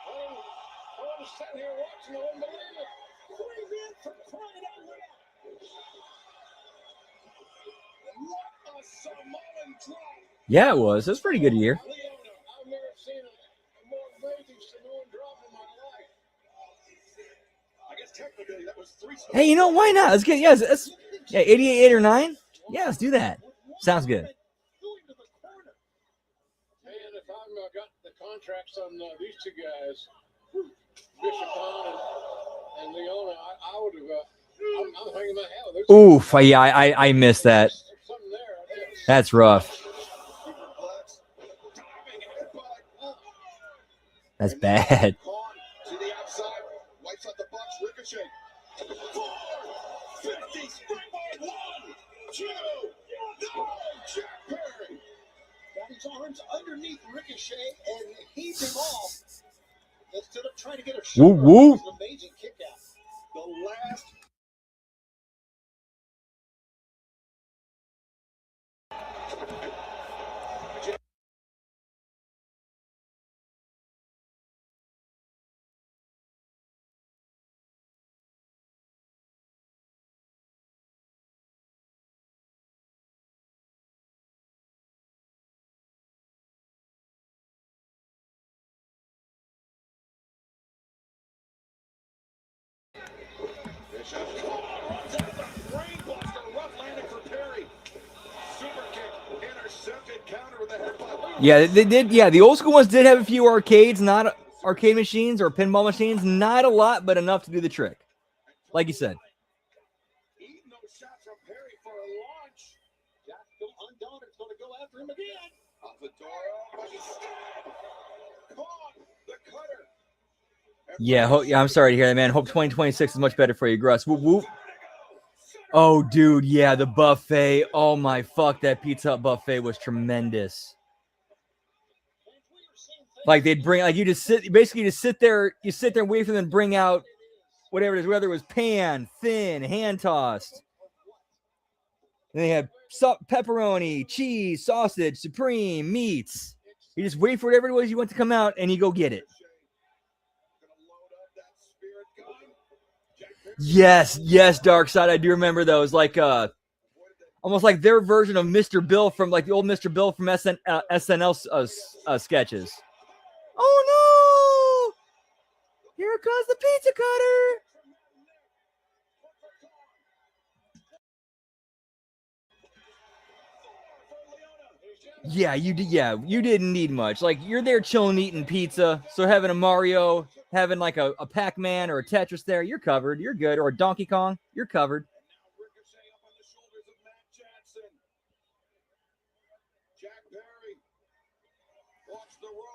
I was sitting here watching, I wouldn't believe it. Three men for crying out loud. What a Samoan drop. Yeah, it was. It was a pretty good year. Leona, I've never seen a more amazing Samoan drop in my life. I guess technically that was 3. Hey, you know, why not? Let's get, yes, let's, yeah, 88 or 9. Yeah, let's do that. Sounds good. Man, if I've got the contracts on these two guys, Bishop and Leona, I would have. I'm hanging my hat with those. Oof, yeah, I missed that. There's something there. I guess. That's rough. That's bad. To the outside, wipes out the box, ricochet. 450 springboard, 1, 2, no, Jack Perry. Got his arms underneath Ricochet and heaved him off. Instead of trying to get a shot, Woo, woo. an amazing kick out. The last Bishop runs out the brainbuster, rough landing for Perry. Super kick, intercepted, counter with a headbutt. Yeah, they did. Yeah, the old school ones did have a few arcades, not arcade machines or pinball machines. Not a lot, but enough to do the trick. Like you said. Eating those shots from Perry for a launch. Jack still undaunted, going to go after him again. Off the door, but he's still caught the cutter. Yeah, yeah, I'm sorry to hear that, man. Hope 2026 is much better for you, Gruss. Whoop, whoop. Oh, dude, yeah, the buffet. Oh, my fuck, that Pizza Hut buffet was tremendous. Like, they'd bring, like, you just sit, basically just sit there, you sit there and wait for them to bring out whatever it is, whether it was pan, thin, hand-tossed. And they had pepperoni, cheese, sausage, supreme, meats. You just wait for whatever it was you want to come out, and you go get it. Yes, Dark Side. I do remember those. Like, almost like their version of Mr. Bill from, like, the old Mr. Bill from SNL sketches. Oh, no! Here comes the pizza cutter! Yeah, you did. Yeah, you didn't need much. Like, you're there chilling, eating pizza. So having a Mario, having like a Pac-Man or a Tetris there, you're covered. You're good. Or a Donkey Kong, you're covered.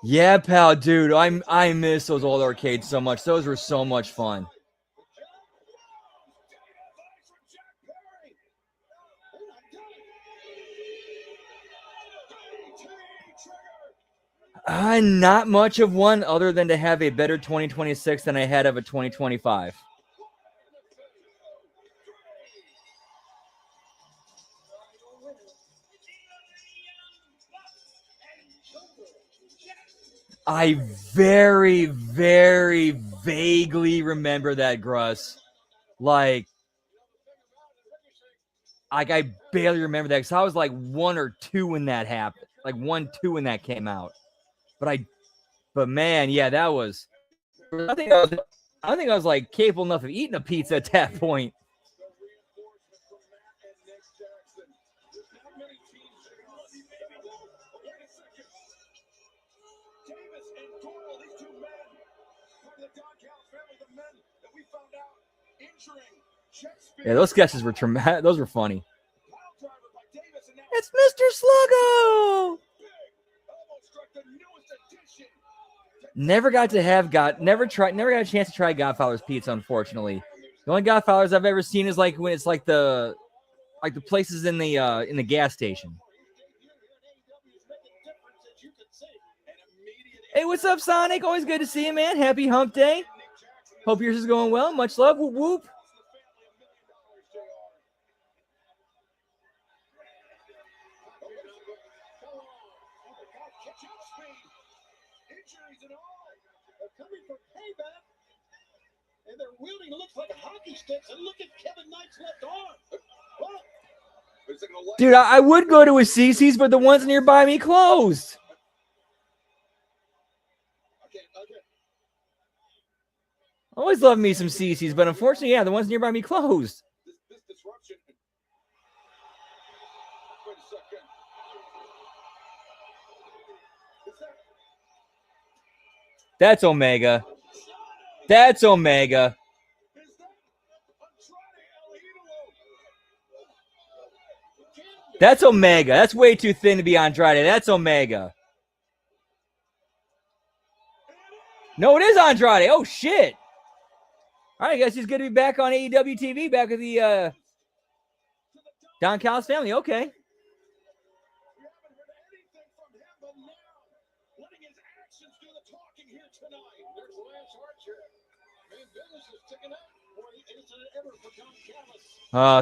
Yeah, pal, dude. I miss those old arcades so much. Those were so much fun. Not much of one, other than to have a better 2026 than I had of a 2025. I very, very vaguely remember that, Gruss. Like I barely remember that because I was like 1 or 2 when that happened. Like 1, 2 when that came out. But man, yeah, that was. I think I was like capable enough of eating a pizza at that point. Yeah, those sketches were traumatic. Those were funny. It's Mr. Sluggo. Never got a chance to try Godfather's Pizza, unfortunately. The only Godfather's I've ever seen is like when it's like the places in the gas station. Hey, what's up, Sonic? Always good to see you, man. Happy Hump Day. Hope yours is going well. Much love. Whoop whoop. injuries and all. They're coming for payback. And they're wielding looks like hockey sticks. And look at Kevin Knight's left arm. What? Dude, I would go to a CC's, but the ones nearby me closed. I always love me some CC's, but unfortunately, yeah, the ones nearby me closed. This disruption. Wait a second. That's Omega. That's Omega. That's Omega. That's way too thin to be Andrade. That's Omega. No, it is Andrade. Oh, shit. All right, I guess he's going to be back on AEW TV, back with the Don Callis family. Okay.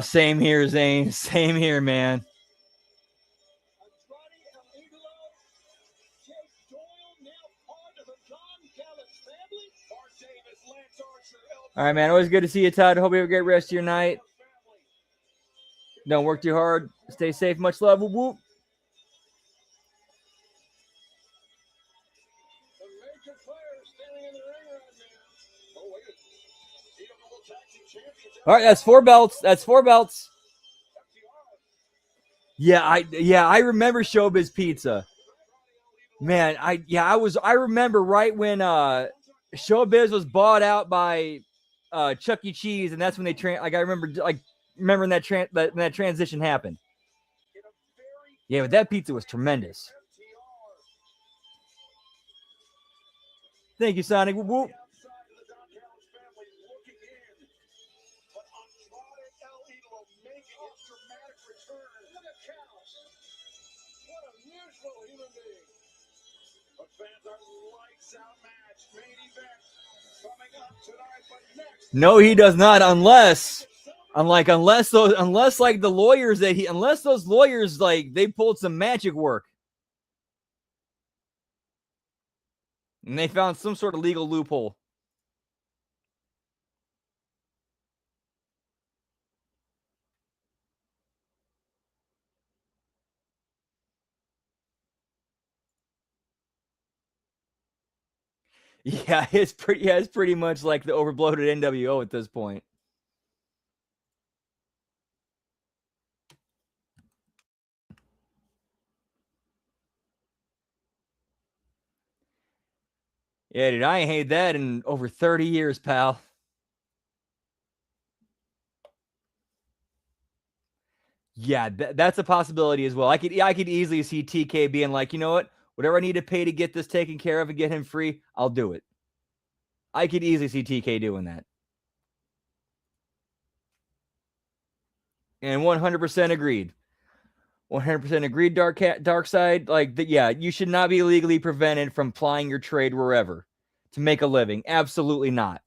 Same here, Zane. Same here, man. All right, man. Always good to see you, Todd. Hope you have a great rest of your night. Don't work too hard. Stay safe. Much love. Whoop, whoop. All right, that's 4 belts. That's 4 belts. Yeah, I remember Showbiz Pizza. Man, I remember right when Showbiz was bought out by Chuck E. Cheese, and that's when they I remember remembering that transition happened. Yeah, but that pizza was tremendous. Thank you, Sonic. Whoop, whoop. No, he does not, unless those lawyers they pulled some magic work and they found some sort of legal loophole. Yeah, it's pretty much like the overbloated NWO at this point. Yeah, dude, I ain't hate that in over 30 years, pal. Yeah, that's a possibility as well. I could easily see TK being like, you know what? Whatever I need to pay to get this taken care of and get him free, I'll do it. I could easily see TK doing that. And 100% agreed. 100% agreed, Dark Side. Yeah, you should not be legally prevented from plying your trade wherever to make a living. Absolutely not.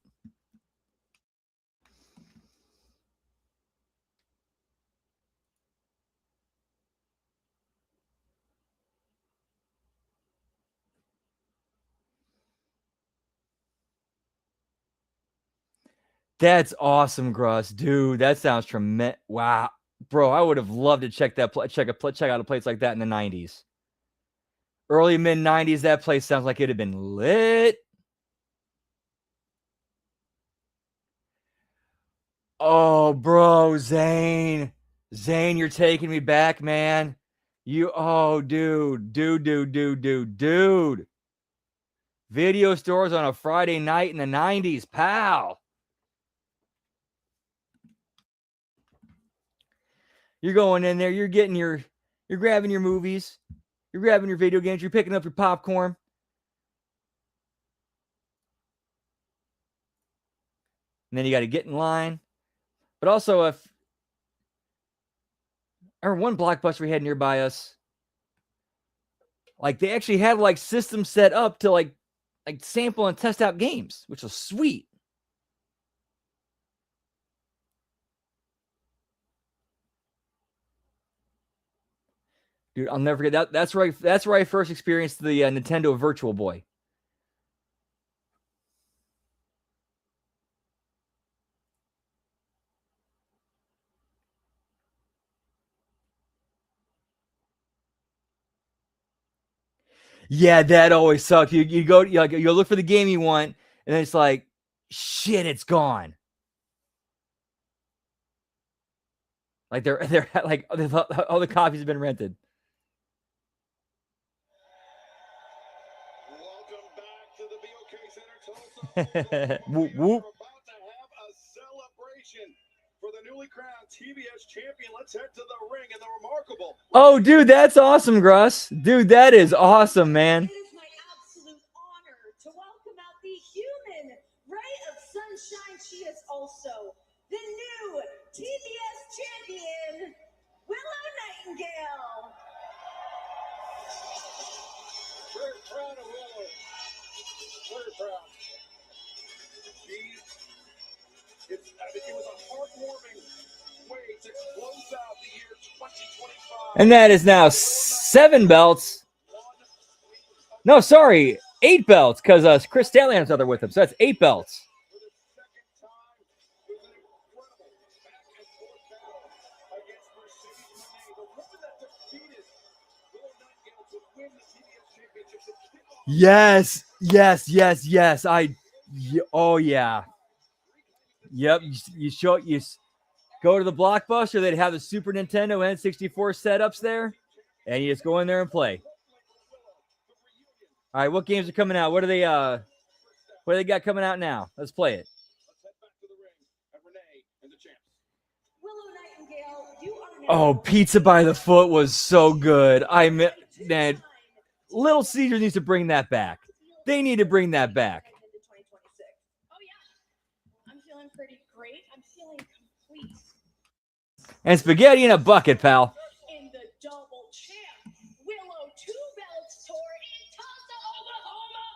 That's awesome, Gruss. Dude, that sounds tremendous. Wow. Bro, I would have loved to check out a place like that in the 90s. Early mid 90s, that place sounds like it'd have been lit. Oh, bro, Zane, you're taking me back, man. Dude. Video stores on a Friday night in the 90s, pal. You're going in there, you're grabbing your movies, you're grabbing your video games, you're picking up your popcorn. And then you got to get in line. But also, I remember one Blockbuster we had nearby us. Like, they actually had like systems set up to like sample and test out games, which was sweet. Dude, I'll never forget that. That's where I first experienced the Nintendo Virtual Boy. Yeah, that always sucks. You go you look for the game you want, and then it's like, shit, it's gone. Like they're like all the copies have been rented. Welcome back to the BOK Center, Tulsa. Whoop, We are whoop. about to have a celebration for the newly crowned TBS champion. Let's head to the ring and the remarkable. Oh, dude, that's awesome, Gruss. Dude, that is awesome, man. It is my absolute honor to welcome out the human ray of sunshine. She is also the new TBS champion, Willow Nightingale. Very proud of Willow. Very proud. It was a heartwarming way to close out the year 2025. And that is now 7 belts. No, sorry, 8 belts, because Chris Stanley's out there with him. So that's 8 belts. For the second time, it was an incredible back-and-forth battle against Mercedes Moné, the woman that defeated Willow Nightingale to win the TBS championship. To kick off Yes. Oh yeah. Yep. You go to the Blockbuster. They'd have the Super Nintendo N64 setups there, and you just go in there and play. All right, what games are coming out? What do they got coming out now? Let's play it. Let's head back to the ring at Renee and the champs. Willow Nightingale, you are now Oh, Pizza by the Foot was so good. Man, Little Caesars needs to bring that back. They need to bring that back. Oh yeah, I'm feeling pretty great. I'm feeling complete. And spaghetti in a bucket, pal. In the double champ, Willow 2 belts tour in Tulsa, Oklahoma.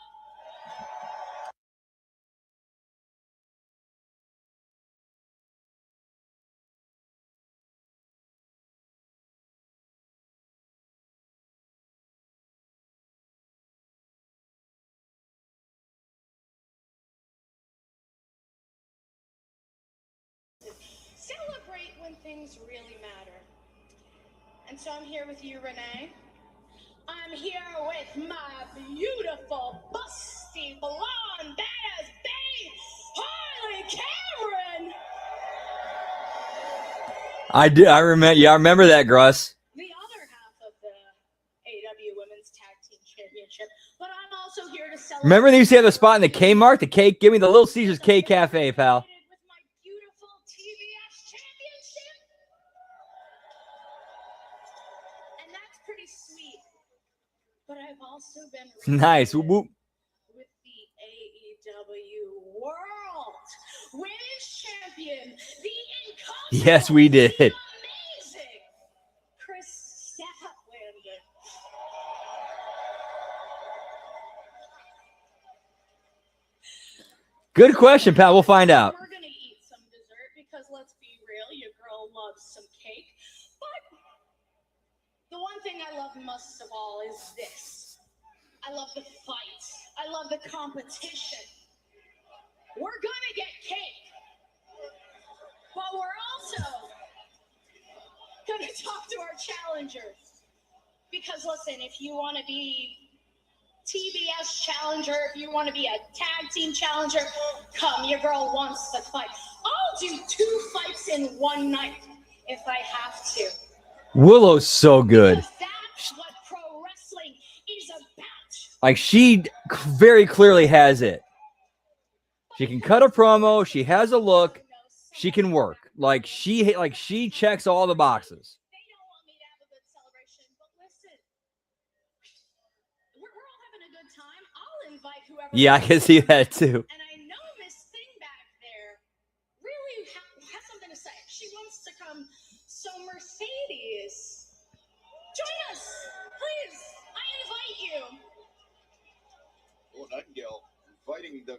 Celebrate when things really matter. And so I'm here with you, Renee. I'm here with my beautiful, busty, blonde, badass babe, Harley Cameron. I remember. Yeah, I remember that, Gruss. The other half of the AEW Women's Tag Team Championship. But I'm also here to celebrate. Remember they used to have the spot in the Kmart, the cake. Give me the Little Caesars Cake Cafe, pal. With my beautiful TBS championship. And that's pretty sweet. But I've also been Nice. Whoop, whoop. with the AEW World Women's Champion, the incomparable, Yes, we did. the amazing Chris Statlander. Good question, pal. We'll find out. We're gonna eat some dessert because let's be real, your girl loves some cake. But the one thing I love most of all is this. I love the fight. I love the competition. We're gonna get cake. But we're also gonna talk to our challengers. Because listen, if you want to be TBS challenger, if you want to be a tag team challenger, come, your girl wants to fight. I'll do 2 fights in one night if I have to. Willow's so good. Because that's what pro wrestling is about. Like, she very clearly has it. She can cut a promo. She has a look. She can work. Like she checks all the boxes. They don't want me to have a good celebration, but listen, we're all having a good time. I'll invite whoever. Yeah, I can see that too. And I know Miss Thing back there really has something to say. She wants to come. So Mercedes, join us, please. I invite you. Willow Nightingale inviting the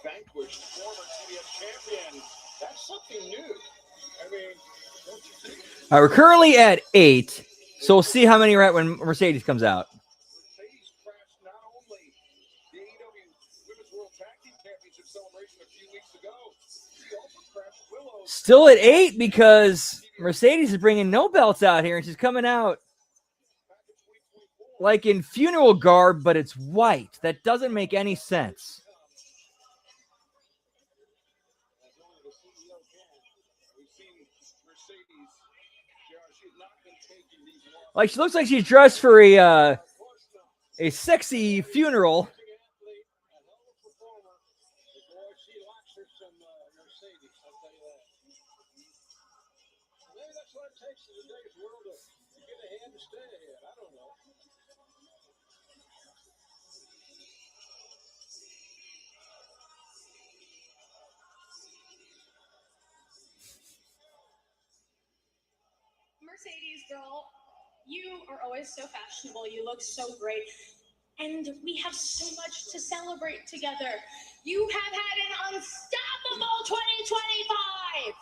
vanquished former TBS champion. That's something new. I mean, don't you think? All right, we're currently at 8, so we'll see how many are at when Mercedes comes out. Mercedes crashed not only the AEW Women's World Tag Team Championship celebration a few weeks ago, she also crashed Willow's Still at 8 because Mercedes is bringing no belts out here, and she's coming out. back in 2024. like in funeral garb, but it's white. That doesn't make any sense. Like, she looks like she's dressed for a sexy funeral. Mercedes girl, you are always so fashionable. You look so great. And we have so much to celebrate together. You have had an unstoppable 2025.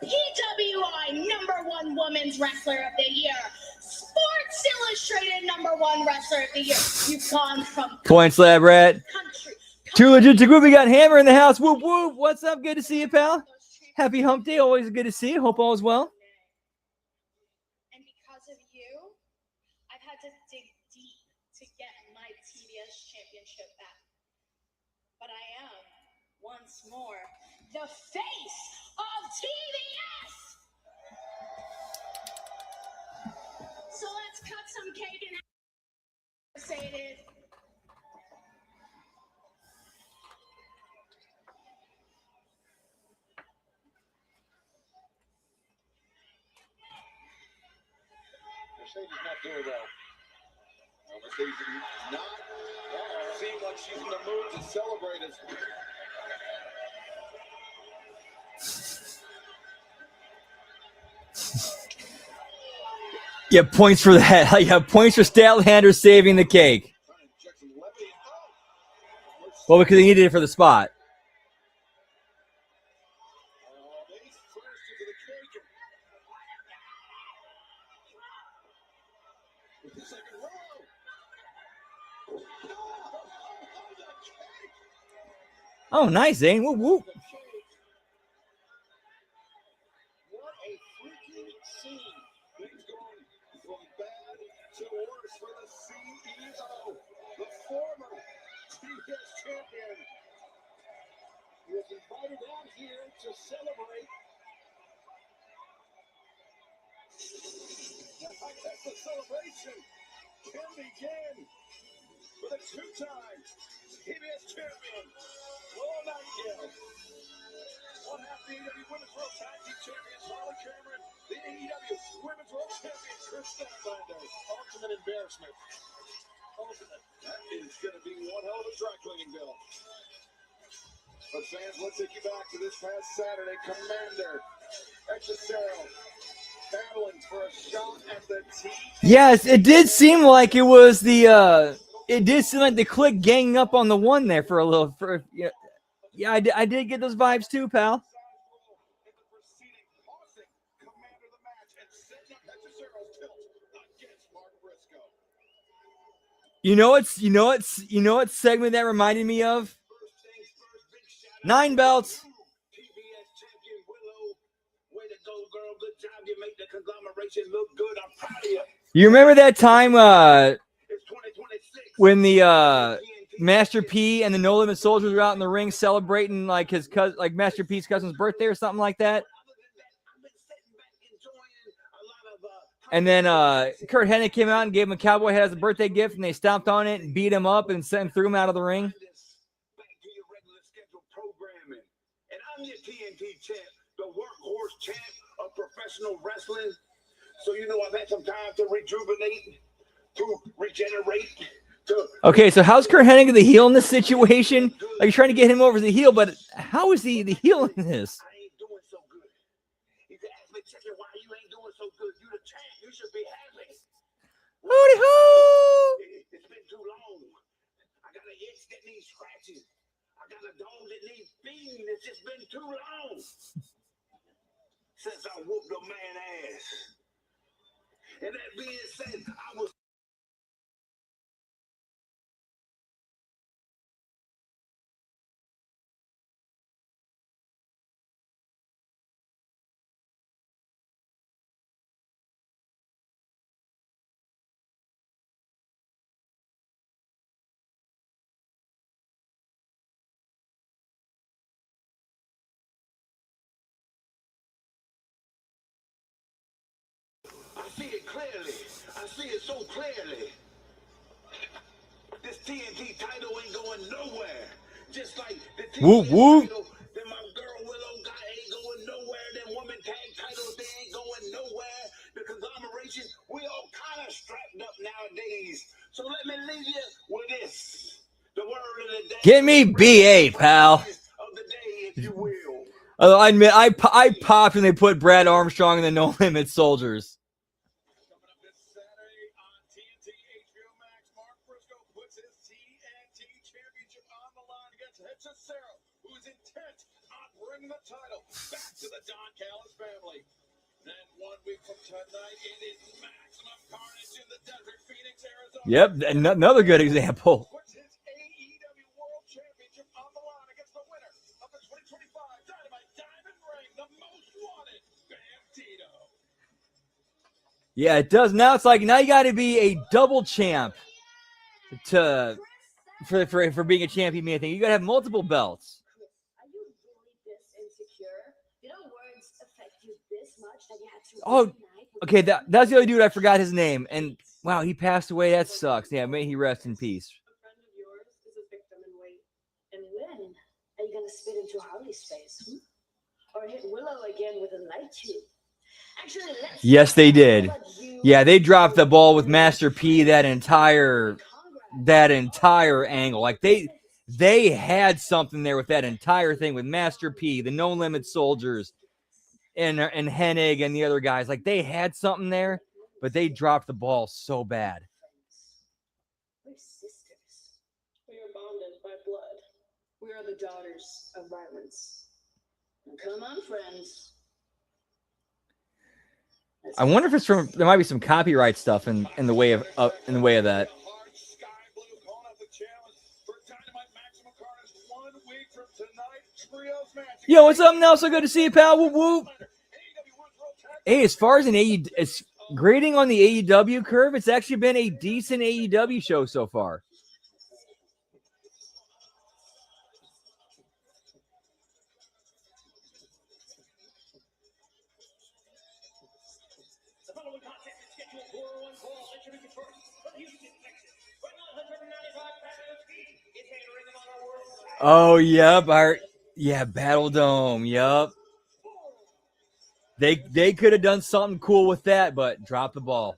PWI #1 Women's Wrestler of the Year. Sports Illustrated #1 Wrestler of the Year. You've gone from Points Lab Rat. country. Too legit to group. We got Hammer in the house. Whoop whoop. What's up? Good to see you, pal. Happy Hump Day. Always good to see you. Hope all is well. And because of you, I've had to dig deep to get my TBS championship back. But I am, once more, the face of TBS! So let's cut some cake and say it is. Mercedes not doing well. Mercedes not seem like she's in the mood to celebrate it. Yeah, points for that. Yeah, points for Statlander saving the cake. Well, because he needed it for the spot. Oh, nice, Zane. Whoop, whoop. What a freaking scene. Things going from bad to worse for the CEO, the former TBS champion. He was invited out here to celebrate. I guess the celebration can begin for the two-time TBS champion, Laura Nightingale. One half the AEW Women's World Tag Team Champion, Charlotte Cameron. The AEW Women's World Champion, Chris Statlander. Ultimate embarrassment. Ultimate. That is going to be one hell of a dry cleaning bill. But fans, let's take you back to this past Saturday. Commander Exocero battling for a shot at the T. Yes, it did seem like it was the it did seem like the Click ganging up on the one there for a little. Yeah, I did get those vibes too, pal. You know what segment that reminded me of? 9 belts. You remember that time when the Master P and the No Limit Soldiers were out in the ring celebrating like his cousin, like Master P's cousin's birthday or something like that? And then Kurt Hennig came out and gave him a cowboy hat as a birthday gift, and they stomped on it and beat him up and threw him out of the ring. And I'm your TNT champ, the workhorse champ of professional wrestling. So you know I've had some time to rejuvenate, to regenerate. Okay, so how's Kurt Hennig the heel in this situation? Like, you're trying to get him over as the heel, but how is he the heel in this? I ain't doing so good. He's asked me, Chicken, why you ain't doing so good? You the champ. You should be happy. Howdy ho! It's been too long. I got an itch that needs scratches. I got a dog that needs feeding. It's just been too long since I whooped a man's ass. And that being said, I was clearly. I see it so clearly. This TNT title ain't going nowhere. Just like the Whoop, TNT whoop. title that my girl Willow got ain't going nowhere. Them woman tag titles, they ain't going nowhere. The conglomeration, we all kind of strapped up nowadays. So let me leave you with this. The word of the day. Give me BA, pal. Of the day, if you will. Although I admit, I popped when they put Brad Armstrong in the No Limit Soldiers. Coming up this Saturday on TNT HBO Max, Mark Briscoe puts his TNT championship on the line against Hechicero, who is intent on bringing the title back to the Don Callis family. Then 1 week from tonight, it is Maximum Carnage in the desert, Phoenix, Arizona. Yep, another good example. Puts his AEW World Championship on the line against the winner of the 2025 Dynamite Diamond Ring, the most wanted, Bandito. Yeah, it does. Now it's like now you got to be a double champ for being a champion. I think you got to have multiple belts. Are you really this insecure? Did our words affect you this much that you had to Oh, reunite with okay, your that's the other dude. I forgot his name, and wow, he passed away. That sucks. Yeah, may he rest in peace. A friend of yours is a victim in wait. And when are you gonna spit into Harley's face? Or hit Willow again with a light tube? Actually, let's Yes, they did. let you Yeah, they dropped the ball with Master P that entire angle. Like they had something there with that entire thing with Master P, the No Limit Soldiers, and Hennig and the other guys. Like they had something there, but they dropped the ball so bad. We're sisters. We are bonded by blood. We are the daughters of violence. Now, come on, friends. I wonder if it's from. There might be some copyright stuff in the way of that. Hard sky blue calling out the challenge for Dynamite Maximum Carnage 1 week from tonight. Trios match. Yo, what's up now? So good to see you, pal. Whoop whoop. Hey, as far as it's grading on the AEW curve, it's actually been a decent AEW show so far. The following contest is scheduled for one fall. Introducing first from Houston, Texas, with 995 pounds, he is a Ring of Honor World. Oh, yep. Battle Dome. Yep. They could have done something cool with that, but dropped the ball.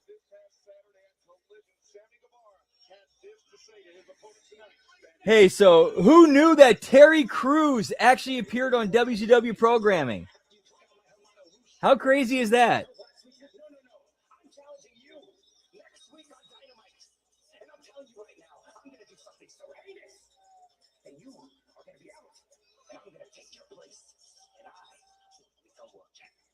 Hey, so who knew that Terry Crews actually appeared on WCW programming? How crazy is that? I'm challenging you next week on Dynamite. And I'm telling you right now, I'm going to do something so heinous. And you are going to be out. And I'm going to take your place. And I become world champion.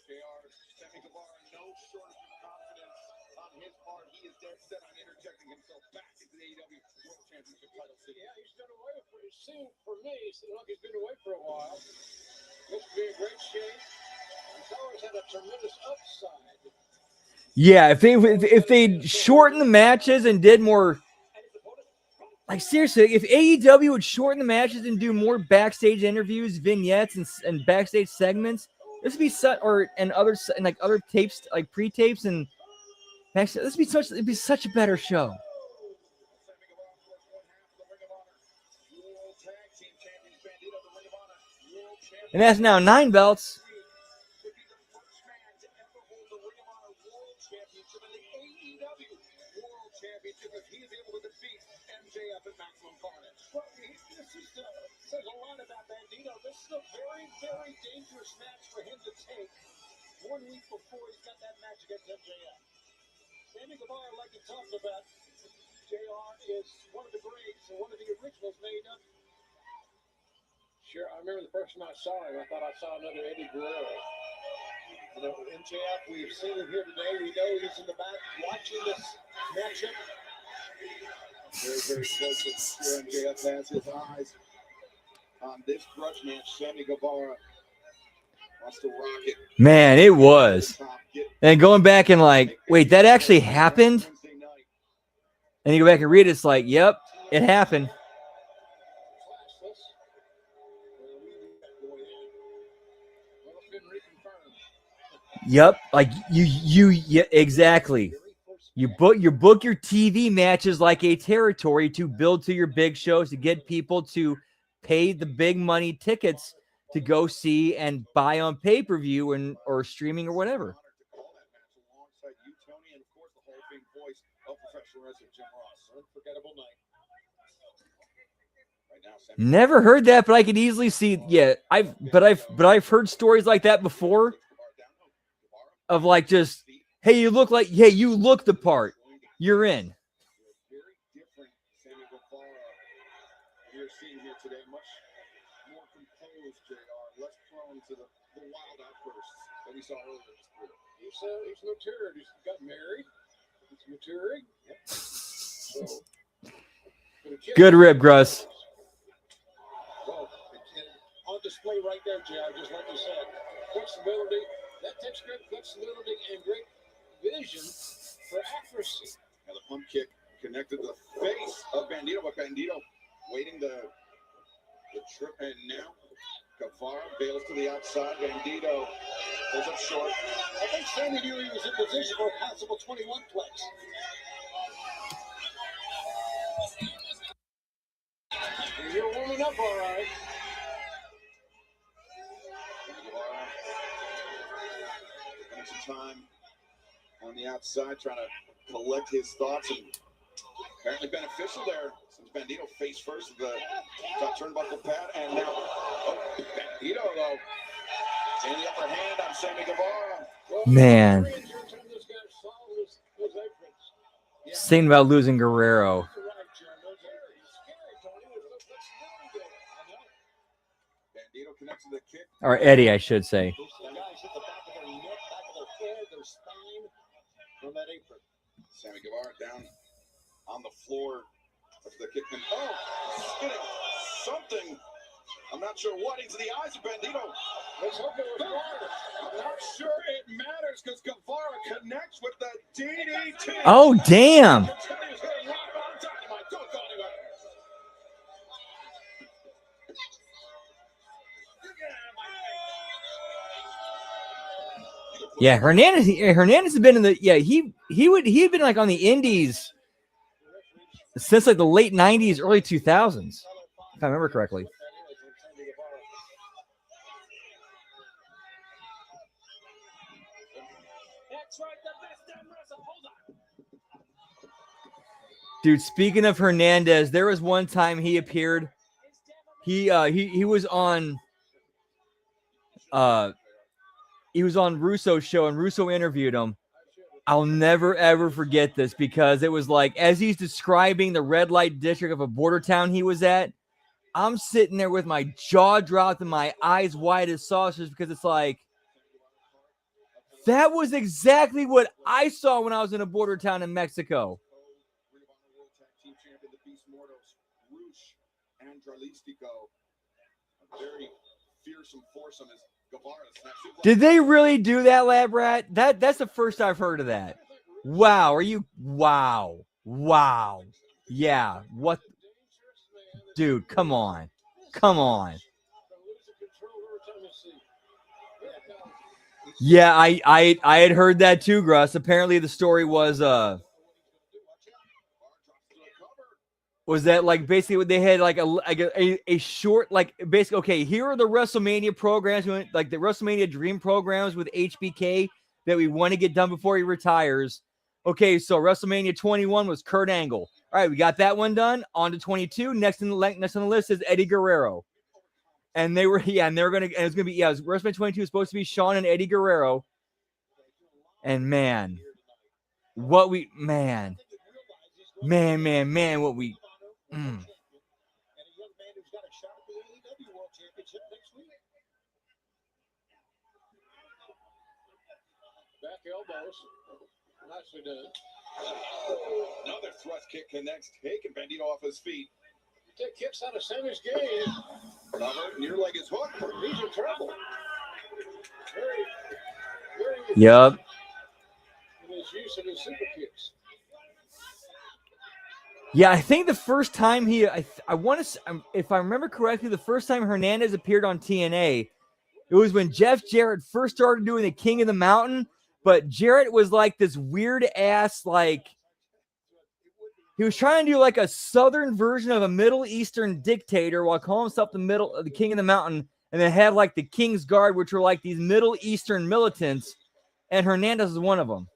JR, Sammy Guevara, no shortage of confidence on his part. He is dead set on interjecting himself back into the AEW World Championship title city. Yeah, he's been away for it seemed for me. It seemed like he's been away for a while. This would be a great shape. He's always had a tremendous upside. Yeah, if they shorten the matches and did more, like seriously, if AEW would shorten the matches and do more backstage interviews, vignettes, and backstage segments, this would be other tapes, like pre-tapes and backstage. It'd be such a better show. And that's now 9 belts. Says a lot about Bandito. This is a very, very dangerous match for him to take 1 week before he's got that match against MJF. Sammy Guevara, like you talked about, JR is one of the greats and one of the originals made up. Sure, I remember the first time I saw him, I thought I saw another Eddie Guerrero. You know, MJF, we've seen him here today. We know he's in the back watching this matchup. Very, very close. Sure, MJF has his eyes on this grudge match. Sammy Guevara wants to rock it. Man, it was. And going back and like, wait, that actually happened? And you go back and read it, it's like, yep, it happened. Yep, like yeah, exactly. You book your TV matches like a territory to build to your big shows to get people to pay the big money tickets to go see and buy on pay-per-view and or streaming or whatever. Never heard that, but I could easily see. Yeah, I've heard stories like that before. Of like just, hey, you look the part. You're in. Very different Sammy Guevara we're seeing here today. Much more composed, JR. Less prone to the wild outbursts that we saw earlier in his career. He's matured. He's got married. He's maturing. So, good rib, Gruss. Well, on display right there, JR, just like you said. Flexibility. That takes great flexibility and great vision for accuracy. And the pump kick connected to the face of Bandito, but Bandito waiting the trip, and now Guevara bails to the outside. Bandito goes up short. I think Sammy knew he was in position for a possible 21 plex. You're warming up all right. Some time on the outside, trying to collect his thoughts, and apparently beneficial there since Bandito face first the top turnbuckle pad, and now Bandito though in the upper hand on Sammy Guevara. Man, saying about losing Guerrero. Bandito connects to the kick, Or Eddie, I should say. From that apron. Sammy Guevara down on the floor. The kickman. Oh, spinning something. I'm not sure what into the eyes of Bandito. Let's hope it was hard. I'm not sure it matters because Guevara connects with the DDT. Oh, damn. Yeah, Hernandez has been in the he had been like on the indies since like the late 90s, early 2000s, if I remember correctly. Dude, speaking of Hernandez, there was one time he appeared. He was on Russo's show, and Russo interviewed him. I'll never, ever forget this because it was like, as he's describing the red light district of a border town he was at, I'm sitting there with my jaw dropped and my eyes wide as saucers because it's like, that was exactly what I saw when I was in a border town in Mexico. Very fearsome foursome as Guevara. Did they really do that, Lab Rat? That's the first I've heard of that. Wow. Are you? Wow. Yeah. What? Dude, come on. Yeah, I had heard that too, Gruss. Apparently the story was that like basically what they had like a short, like basically, okay, here are the WrestleMania programs, like the WrestleMania Dream programs with HBK that we want to get done before he retires. Okay, so WrestleMania 21 was Kurt Angle. All right, we got that one done. On to 22. Next on the list is Eddie Guerrero. And they were WrestleMania 22 was supposed to be Shawn and Eddie Guerrero. And man, what we what we And a young man who's got a shot at the AEW World Championship next week. Back elbows. Nicely done. Another thrust kick connects, taking Bandito off his feet. You take kicks out of Sammy's game. Cover, near leg is hooked. He's in trouble. Very Yep. in his use of his super kicks. Yeah, I think the first time I want to, if I remember correctly, the first time Hernandez appeared on TNA, It was when Jeff Jarrett first started doing the King of the Mountain, but Jarrett was like this weird ass, like, he was trying to do like a southern version of a Middle Eastern dictator while calling himself the King of the Mountain, and then had like the King's Guard, which were like these Middle Eastern militants, and Hernandez is one of them.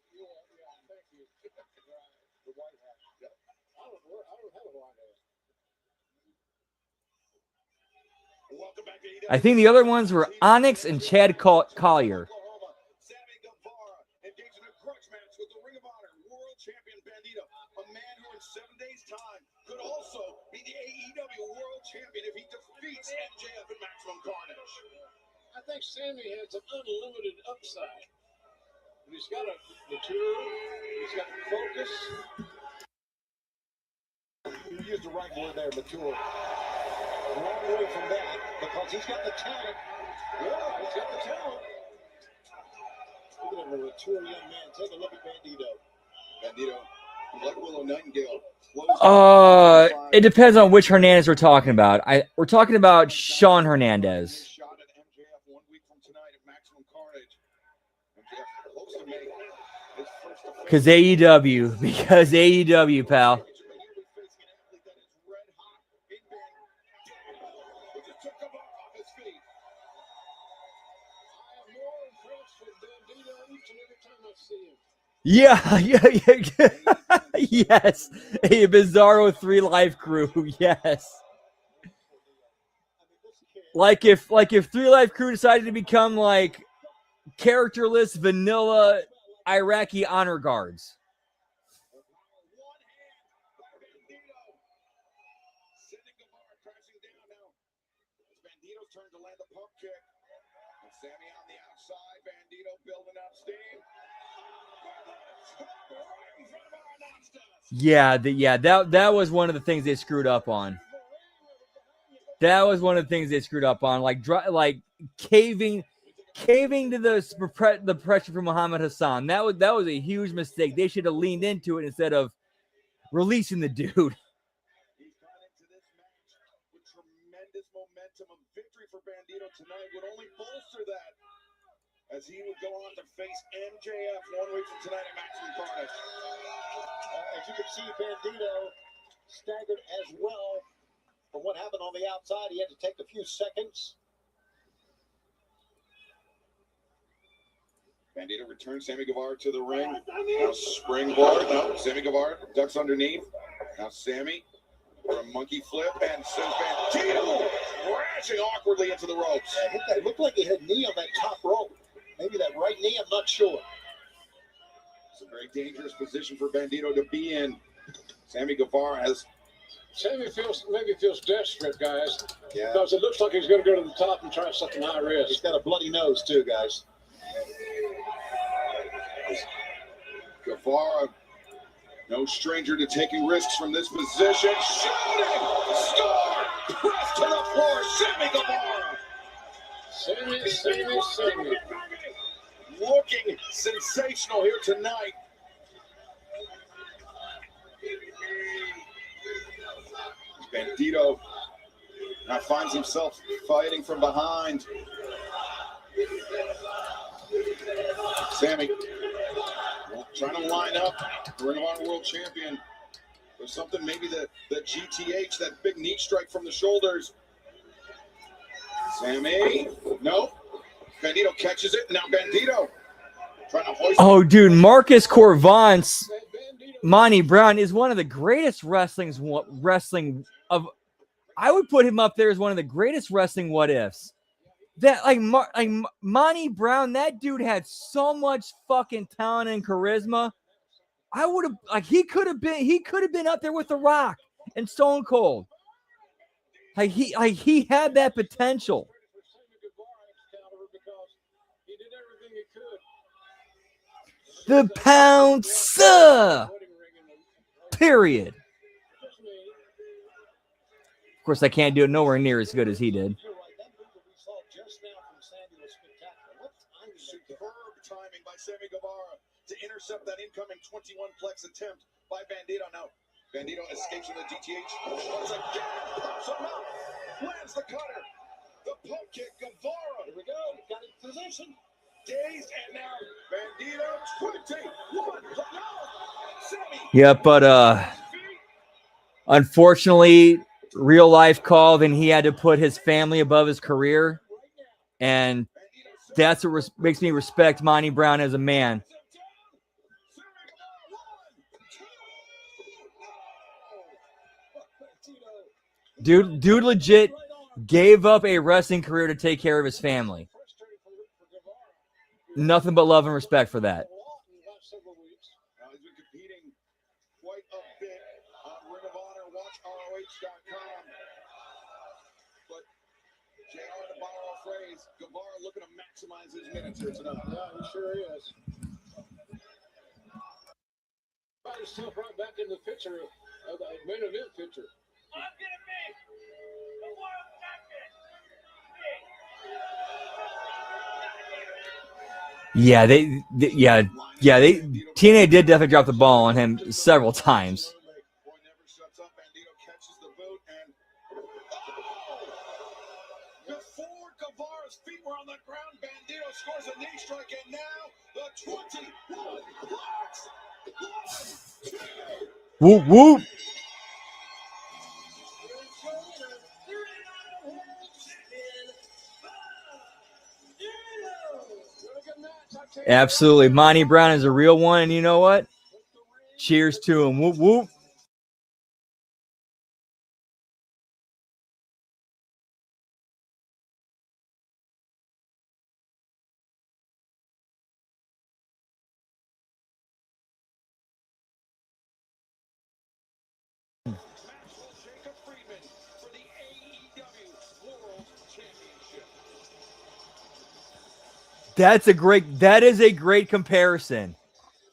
I think the other ones were Onyx and Chad Collier. Sammy Guevara engaged in a grudge match with the Ring of Honor World Champion Bandito, a man who in 7 days' time could also be the AEW World Champion if he defeats MJF in Maximum Carnage. I think Sammy has an unlimited upside. He's got to mature. He's got to focus. You used the right word there, mature. A long way from that, because he's got the talent. Yeah, he's got the talent. Look at him, a mature young man. Take a look at Bandito. Bandito, like Willow Nightingale. It depends on which Hernandez we're talking about. We're talking about Sean Hernandez. Shot at MJF 1 week from tonight at Maximum Carnage. MJF close to make his first offense. Because AEW, pal. Yeah. Yes. A Bizarro 3 Life Crew. Yes. Like if 3 Life Crew decided to become like characterless vanilla Iraqi honor guards. Bandito's turn to land the pump kick. And Sammy on the outside. Bandito building up steam. That was one of the things they screwed up on. Like caving to the pressure from Muhammad Hassan. That was a huge mistake. They should have leaned into it instead of releasing the dude. He's gone into this match with tremendous momentum. A victory for Bandito tonight would only bolster that, as he would go on to face MJF 1 week from tonight at Maximum Carnage. As you can see, Bandito staggered as well from what happened on the outside. He had to take a few seconds. Bandito returns Sammy Guevara to the ring. Now springboard. No, Sammy Guevara ducks underneath. Now Sammy for a monkey flip and sends Bandito crashing awkwardly into the ropes. It looked like he had knee on that top rope. Maybe that right knee, I'm not sure. It's a very dangerous position for Bandito to be in. Sammy Guevara has... Sammy maybe feels desperate, guys. Yeah. Because it looks like he's going to go to the top and try something high risk. He's got a bloody nose, too, guys. Guevara, no stranger to taking risks from this position. Shooting! Star! Pressed to the floor, Sammy Guevara! Sammy. Looking sensational here tonight. Bandito now finds himself fighting from behind. Sammy trying to line up Ring of Honor World Champion. There's something, maybe the GTH, that big knee strike from the shoulders. Sammy, nope. Bandito catches it. Now Bandito trying to hoist. Oh, dude, Marcus Corvance, Monty Brown is one of the greatest wrestling of. I would put him up there as one of the greatest wrestling what ifs. That like Monty Brown, that dude had so much fucking talent and charisma. I would have he could have been up there with The Rock and Stone Cold. He had that potential. The Pouncer. Period. Of course, I can't do it nowhere near as good as he did. Superb timing by Sammy Guevara to intercept that incoming 21-plex attempt by Bandito. Now, Bandito escapes from the DTH. Once again, pops him out. Lands the cutter. The pump kick. Guevara. Here we go. Got it in position. Dazed, and now Bandito 21. No. Sammy. Yeah, but unfortunately, real life called, and he had to put his family above his career, and that's what makes me respect Monty Brown as a man. Dude legit gave up a wrestling career to take care of his family. Nothing but love and respect for that. He's been competing quite a bit on Ring of Honor. Watch ROH.com. But JR, to borrow a phrase, Guevara looking to maximize his minutes here tonight. Yeah, he sure is. Got himself right back in the picture, the main event picture. Yeah, TNA did definitely drop the ball on him several times. Boy never shuts up. Bandito catches the boot and before Guevara's feet were on the ground, Bandito scores a knee strike, and now the 21 blocks. 1, 2. Whoop whoop. Absolutely. Monty Brown is a real one, and you know what? Cheers to him. Whoop whoop. That is a great comparison.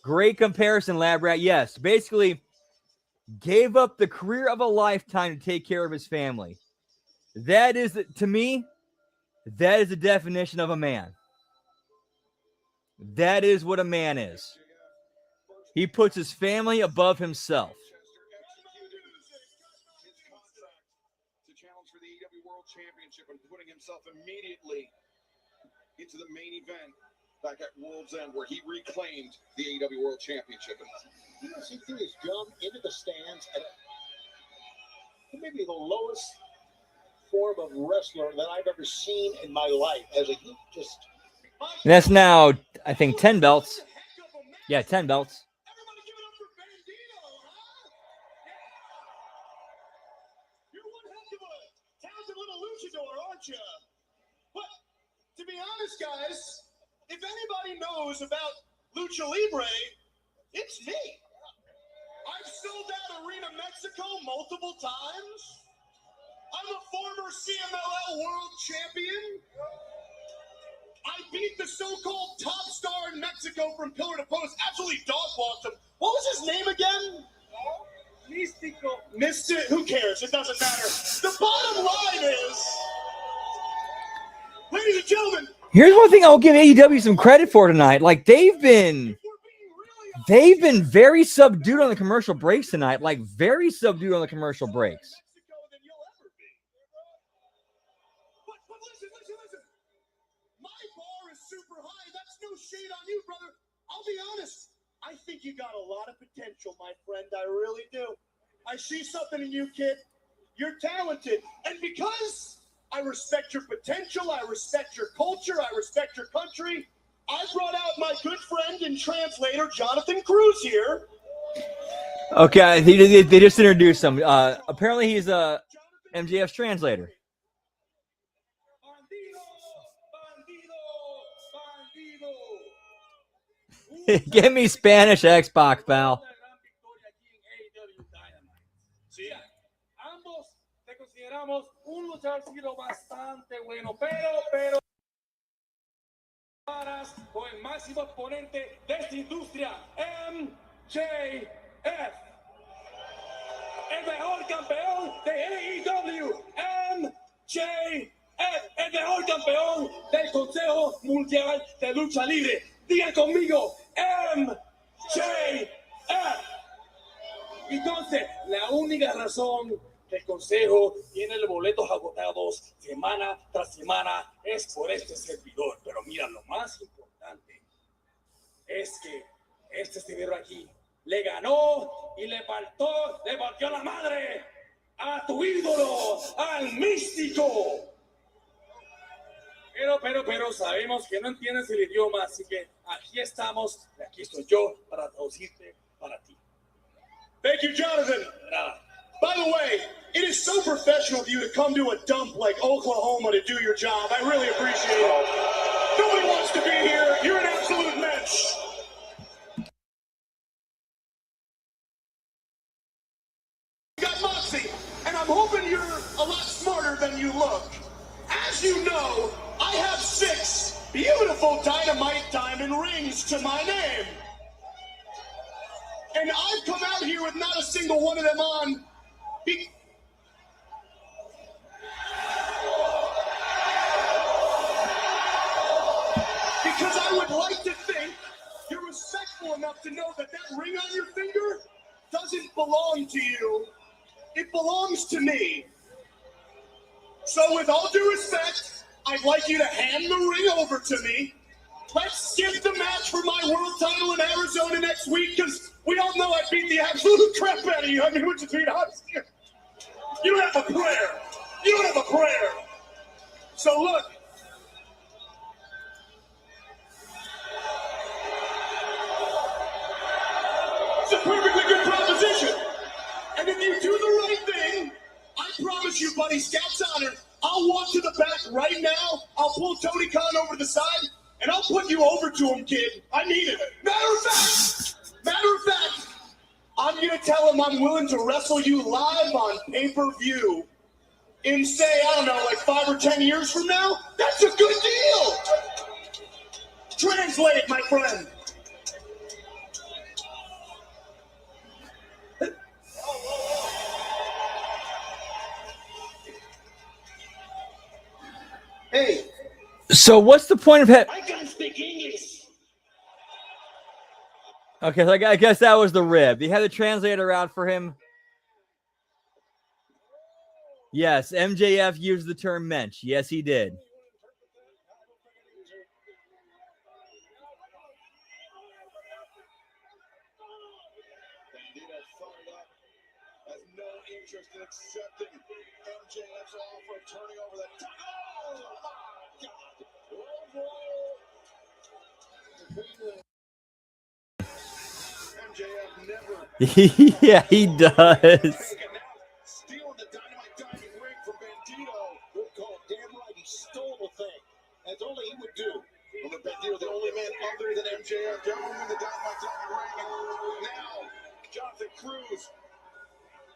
Great comparison, Lab Rat. Yes, basically gave up the career of a lifetime to take care of his family. That is, to me, that is the definition of a man. That is what a man is. He puts his family above himself. To challenge for the AEW World Championship and putting himself immediately into the main event back at World's End, where he reclaimed the AEW World Championship. He threw his gum into the stands at maybe the lowest form of wrestler that I've ever seen in my life. And that's now, I think, 10 belts. Yeah, 10 belts. Everybody give it up for Bandito, huh? You're one heck of a talented little luchador, aren't you? But to be honest, guys, if anybody knows about Lucha Libre, it's me. I've sold out Arena Mexico multiple times. I'm a former CMLL world champion. I beat the so-called top star in Mexico from pillar to post. Absolutely dog-walked him. What was his name again? Mystico. Mystic. Who cares? It doesn't matter. The bottom line is, ladies and gentlemen, Here's one thing I'll give AEW some credit for tonight. Like, they've been very subdued on the commercial breaks tonight. Like, very subdued on the commercial breaks. Mexico than you'll ever be. But listen. My bar is super high. That's no shade on you, brother. I'll be honest. I think you got a lot of potential, my friend. I really do. I see something in you, kid. You're talented. And because I respect your potential, I respect your culture, I respect your country, I brought out my good friend and translator, Jonathan Cruz, here. Okay, they just introduced him. Apparently, he's MJF's translator. Give me Spanish Xbox, pal. Sí, ambos te consideramos un luchador bastante bueno, pero con el máximo exponente de esta industria, MJF, el mejor campeón de AEW, MJF, el mejor campeón del Consejo Mundial de Lucha Libre. Digan conmigo, MJF. Entonces, la única razón que el consejo tiene los boletos agotados semana tras semana, es por este servidor. Pero mira, lo más importante es que este servidor aquí le ganó y le partió la madre a tu ídolo, al místico. Pero sabemos que no entiendes el idioma, así que aquí estamos, y aquí estoy yo para traducirte para ti. Thank you, Jonathan. By the way, it is so professional of you to come to a dump like Oklahoma to do your job. I really appreciate it. Nobody wants to be here. You're an absolute mensch. You got Moxie, and I'm hoping you're a lot smarter than you look. As you know, I have 6 beautiful Dynamite diamond rings to my name. And I've come out here with not a single one of them on. Because I would like to think you're respectful enough to know that that ring on your finger doesn't belong to you. It belongs to me. So with all due respect, I'd like you to hand the ring over to me. Let's skip the match for my world title in Arizona next week, because we all know I beat the absolute crap out of you. I mean, which is being honest here. You don't have a prayer. You don't have a prayer. So look. It's a perfectly good proposition. And if you do the right thing, I promise you, buddy, Scout's honor, I'll walk to the back right now. I'll pull Tony Khan over to the side, and I'll put you over to him, kid. I need it. Matter of fact, I'm going to tell him I'm willing to wrestle you live on pay-per-view in, say, I don't know, like 5 or 10 years from now. That's a good deal. Translate, my friend. Hey. So what's the point of I can speak English. Okay, so I guess that was the rib. You had the translator out for him. Yes, MJF used the term mensch. Yes, he did. Has no interest in accepting MJF's offer of turning over that. MJF never. Yeah, he does. Stealing the Dynamite diamond ring from Bandito. Good call. Damn right, he stole the thing. As only he would do. Well, Bandito, the only man other than MJF, don't win the Dynamite diamond ring. And now, Jonathan Cruz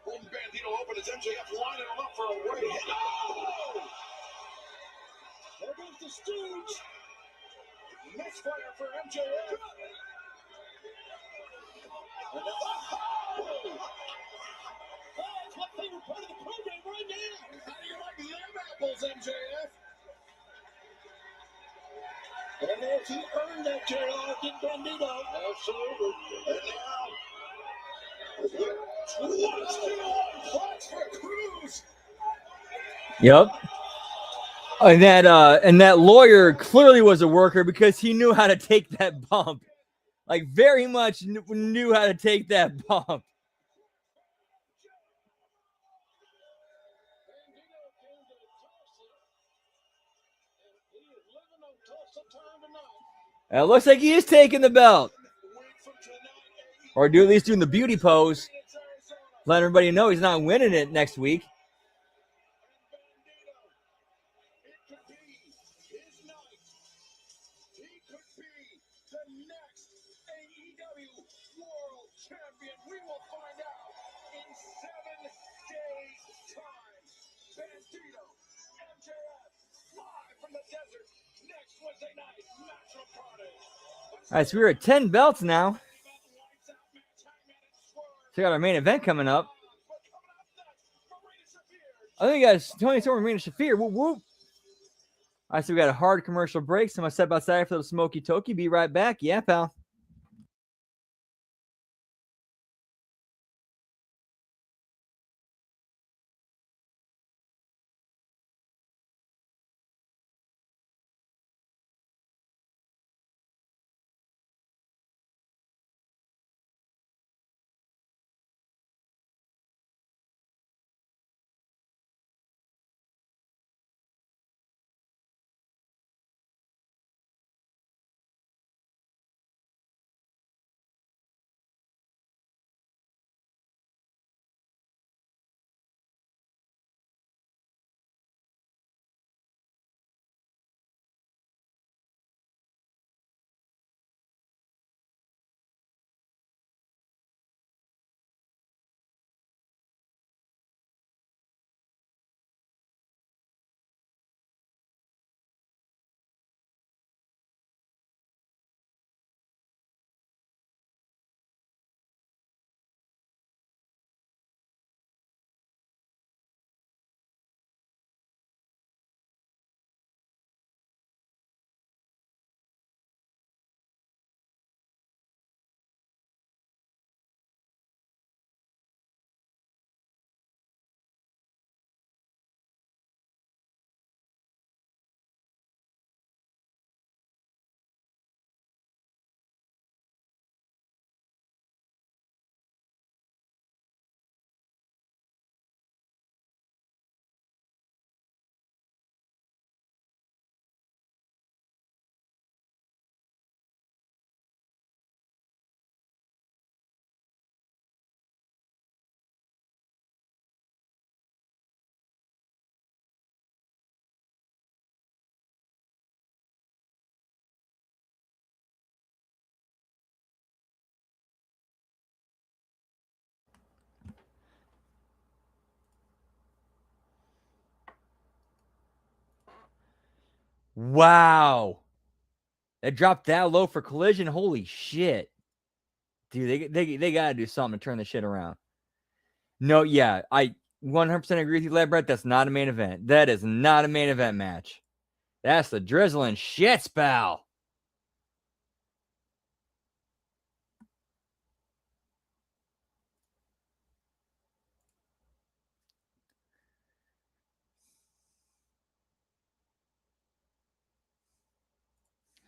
holding Bandito open as MJF lining him up for a right hit. Oh! There goes the Stooge. Misfire for MJF. And now, that's my favorite part of the program right now. How do you like them apples, MJF? And as he earned that JR, did Bandito. Absolutely. And now, 2-1 points for Cruz. Yep. And that lawyer clearly was a worker because he knew how to take that bump. Like, very much knew how to take that bump. It looks like he is taking the belt. Or at least doing the beauty pose. Let everybody know he's not winning it next week. All right, so we're at 10 belts now. So we got our main event coming up. I think we got Tony Storm, Marina Shafir. Whoop, whoop. All right, so we got a hard commercial break. So I'm going to step outside for the Smoky Toki. Be right back. Yeah, pal. Wow. That dropped that low for Collision. Holy shit. Dude, they got to do something to turn the shit around. No, yeah, I 100% agree with you, Led Brett. That's not a main event. That is not a main event match. That's the drizzling shits, pal.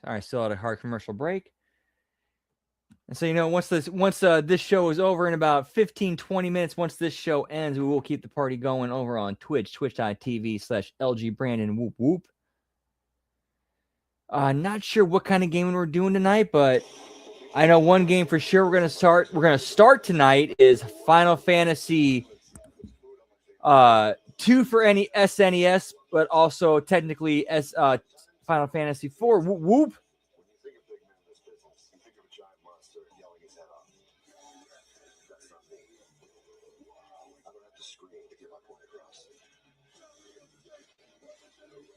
All right, still at a hard commercial break. And so, once this show is over in about 15, 20 minutes, once this show ends, we will keep the party going over on Twitch, twitch.tv/LG Brandon whoop whoop. Not sure what kind of gaming we're doing tonight, but I know one game for sure we're gonna start tonight is Final Fantasy 2 for any SNES, but also technically Final Fantasy 4. Whoop whoop.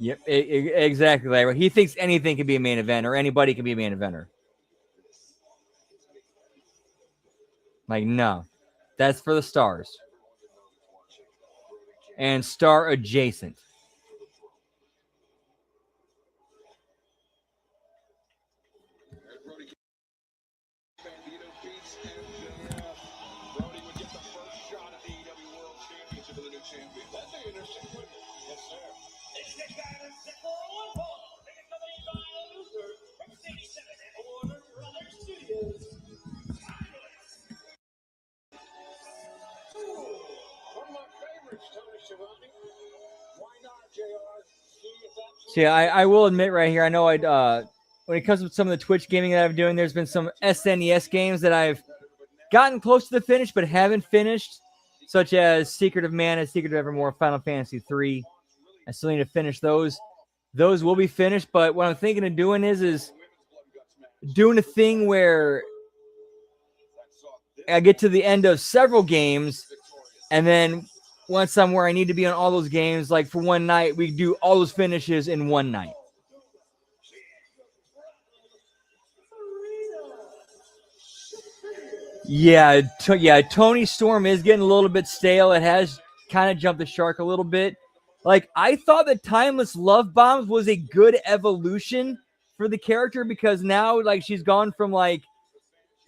Yep, exactly, Larry. He thinks anything can be a main event, or anybody can be a main eventer. Like, no, that's for the stars and star adjacent. See, I will admit right here, I know when it comes to some of the Twitch gaming that I'm doing, there's been some SNES games that I've gotten close to the finish but haven't finished, such as Secret of Mana, Secret of Evermore, Final Fantasy 3. I still need to finish those. Those will be finished, but what I'm thinking of doing is doing a thing where I get to the end of several games, and then once I'm where I need to be on all those games, like for one night, we do all those finishes in one night. Yeah, Tony Storm is getting a little bit stale. It has kind of jumped the shark a little bit. Like, I thought that Timeless Love Bombs was a good evolution for the character, because now, like, she's gone from, like,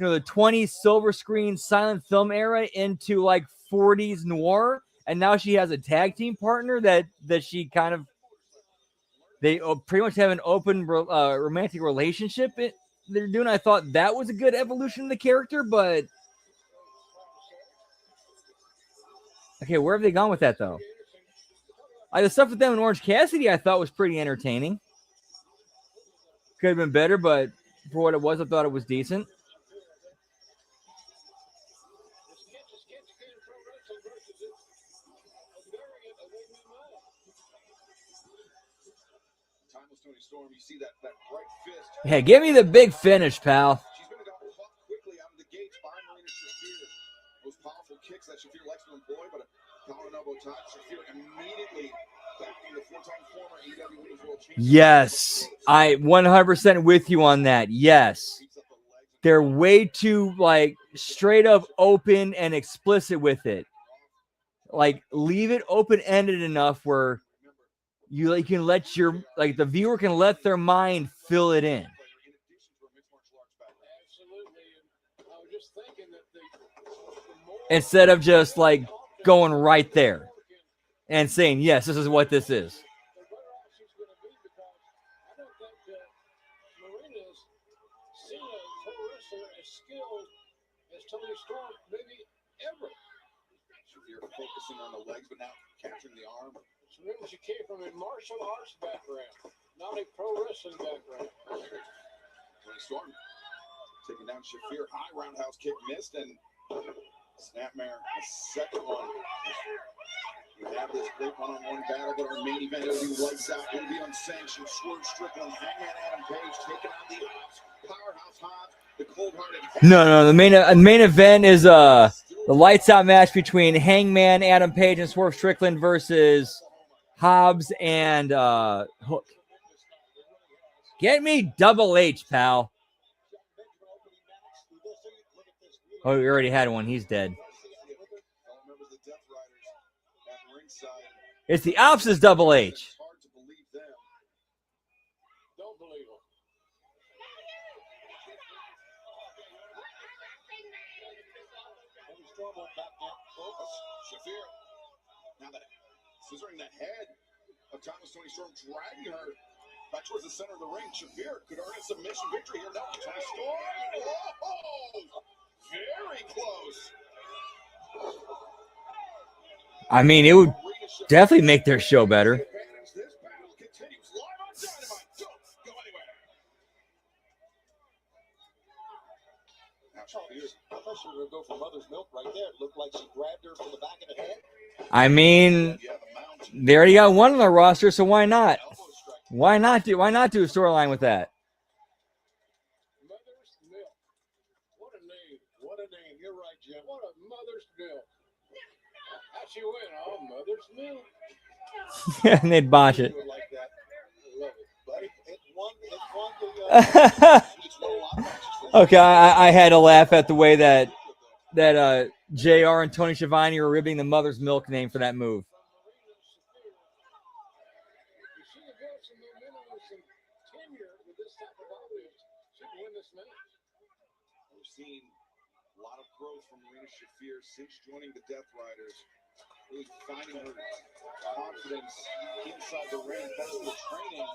the 20s silver screen silent film era into, like, 40s noir. And now she has a tag team partner that she kind of, they pretty much have an open romantic relationship they're doing. I thought that was a good evolution of the character, but okay, where have they gone with that though? The stuff with them and Orange Cassidy I thought was pretty entertaining. Could have been better, but for what it was, I thought it was decent. Storm, you see that right fist. Hey, give me the big finish, pal. She's going to go quickly out of the gates by Marina Shafir. Those powerful kicks that Shafir likes to employ, but a power and elbow touch. Shafir immediately backing the four-time former AEW Women's World Champion. Yes, I 100% with you on that. Yes. They're way too, like, straight up open and explicit with it. Like, leave it open-ended enough where you can let the viewer can let their mind fill it in. Instead of just like going right there and saying, yes, this is what this is. Focusing on the legs, but now capturing the arm. Remember, she came from a martial arts background, not a pro wrestling background. Tony Storm taking down Shafir. High roundhouse kick missed, and Snapmare, the second one. We have this great one-on-one battle, but our main event will be lights out. It'll be unsanctioned. Swerve Strickland, Hangman Adam Page taking on the Powerhouse Hobbs, the cold-hearted. No. The main event is the lights out match between Hangman Adam Page and Swerve Strickland versus Hobbs and Hook. Get me Double H, pal. Oh, we already had one. He's dead. It's the opposite Double H. Don't believe him. Shafir. Now that scissoring the head of Thomas Tony Storm, dragging her back towards the center of the ring. Shafir could earn a submission victory here. No, Tony Storm. Whoa! Very close. I mean, it would definitely make their show better. This battle continues live on Dynamite. Don't go anywhere. Now Shafir. I thought she was going to go for mother's milk right there. It looked like she grabbed her from the back of the head. I mean, they already got one on the roster, so why not? Why not do a storyline with that? Mother's milk. What a name. What a name. You're right, Jim. What a mother's milk. How'd she win? Oh, mother's milk. And they'd botch it. Like that. I love it. But it won the Okay, I had to laugh at the way that JR and Tony Schiavone were ribbing the mother's milk name for that move. We've seen a lot of growth from Marina Shafir since joining the Death Riders. Really finding her confidence inside the ring, thanks to the training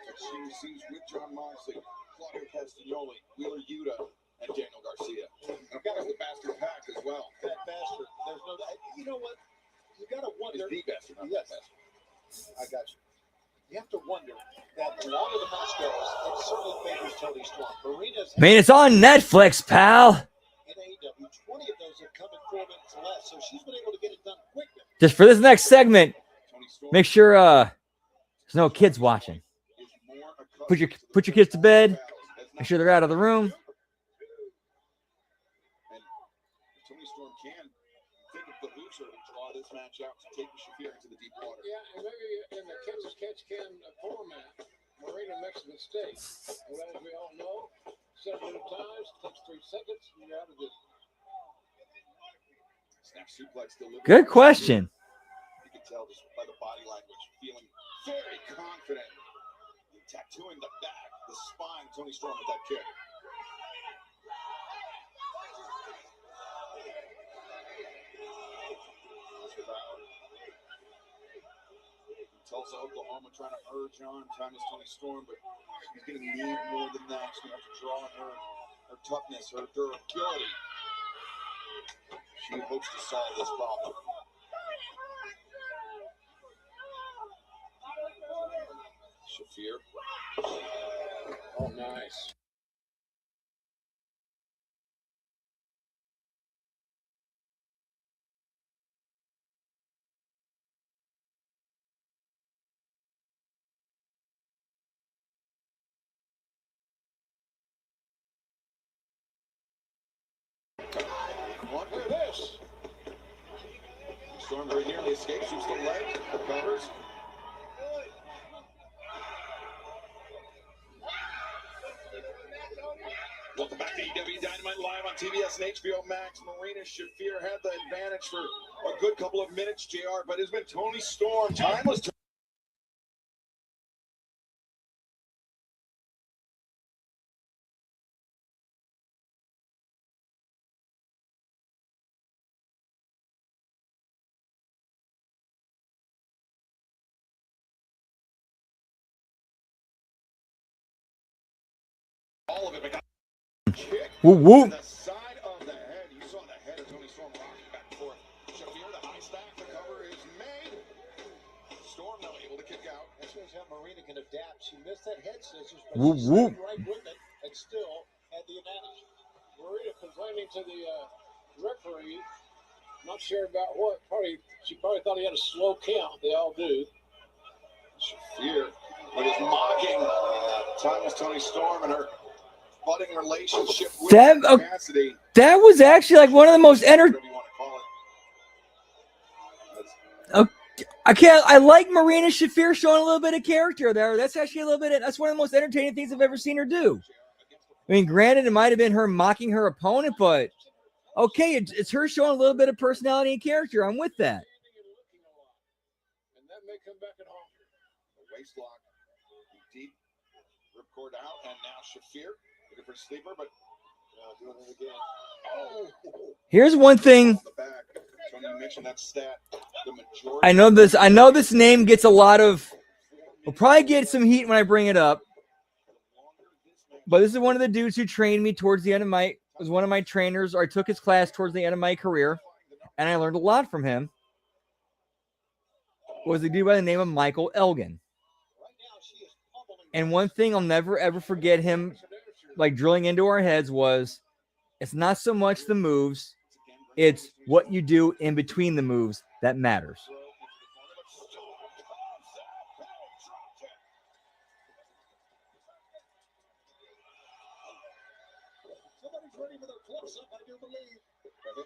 that she receives with John Moxley, Claudio Castagnoli, Wheeler Yuta, and Daniel Garcia. And of course, the Bastard Pack as well. That bastard. There's no. You know what? You got to wonder. It's the Bastard, not Yes. that Bastard. I got you. You have to wonder that the longer the match goes, it certainly favors Tony Storm. Marina's I mean, it's on Netflix, pal. in AEW. 20 of those have come in 4 minutes or less, so she's been able to get it done quickly. Just for this next segment, Tony Storm make sure there's no kids watching. is more accustomed Put your kids to bed. Make sure they're out of the room. And Tony Storm can think of the loser to draw this match out to take Shafir into the deep water. Yeah, and maybe in the Kansas Catch Can format, Marina makes a mistake. Well, as we all know, 7 times, takes 3 seconds, and you're out of business. Snap suplex delivered. Good question. You can tell just by the body language, feeling very confident. And tattooing the back, the spine, Tony Storm with that kick. Tulsa, Oklahoma, trying to urge on Thomas Tony Storm, but she's going to need more than that. She's going to have to draw on her toughness, her durability. She hopes to solve this problem. Shafir. Oh, nice. Look at this. Storm very nearly escapes, shoots the leg, recovers. Welcome back to AEW Dynamite live on TBS and HBO Max. Marina Shafir had the advantage for a good couple of minutes, JR, but it's been Tony Storm. Time was all of it, but got kick Whoop, whoop. to the side of the head. You saw the head of Tony Storm rocking back and forth. Shafir, the high stack, the cover is made. Storm now able to kick out. That shows how Marina can adapt. She missed that head scissors, but Whoop, she whoop. stayed right with it and still had the advantage. Marina complaining to the referee, not sure about what. She probably thought he had a slow count. They all do. Shafir, but is mocking Thomas Tony Storm and her budding relationship with Cassidy. That was actually like one of the most Whatever you want to call it. I like Marina Shafir showing a little bit of character there. That's actually a little bit. That's one of the most entertaining things I've ever seen her do. I mean, granted, it might have been her mocking her opponent, but okay, it's her showing a little bit of personality and character. I'm with that. And that may come back at home. The waist lock, deep, ripcord out, and now Shafir looking for sleeper, but doing it again. Oh! Here's one thing. Tony mentioned that stat. I know this name gets a lot of. We'll probably get some heat when I bring it up. But this is one of the dudes who trained me towards the end of my. Was one of my trainers, or I took his class towards the end of my career, and I learned a lot from him. Was a dude by the name of Michael Elgin. And one thing I'll never ever forget him like drilling into our heads was, it's not so much the moves, it's what you do in between the moves that matters. Somebody's ready for their close-up, I do believe. Shafir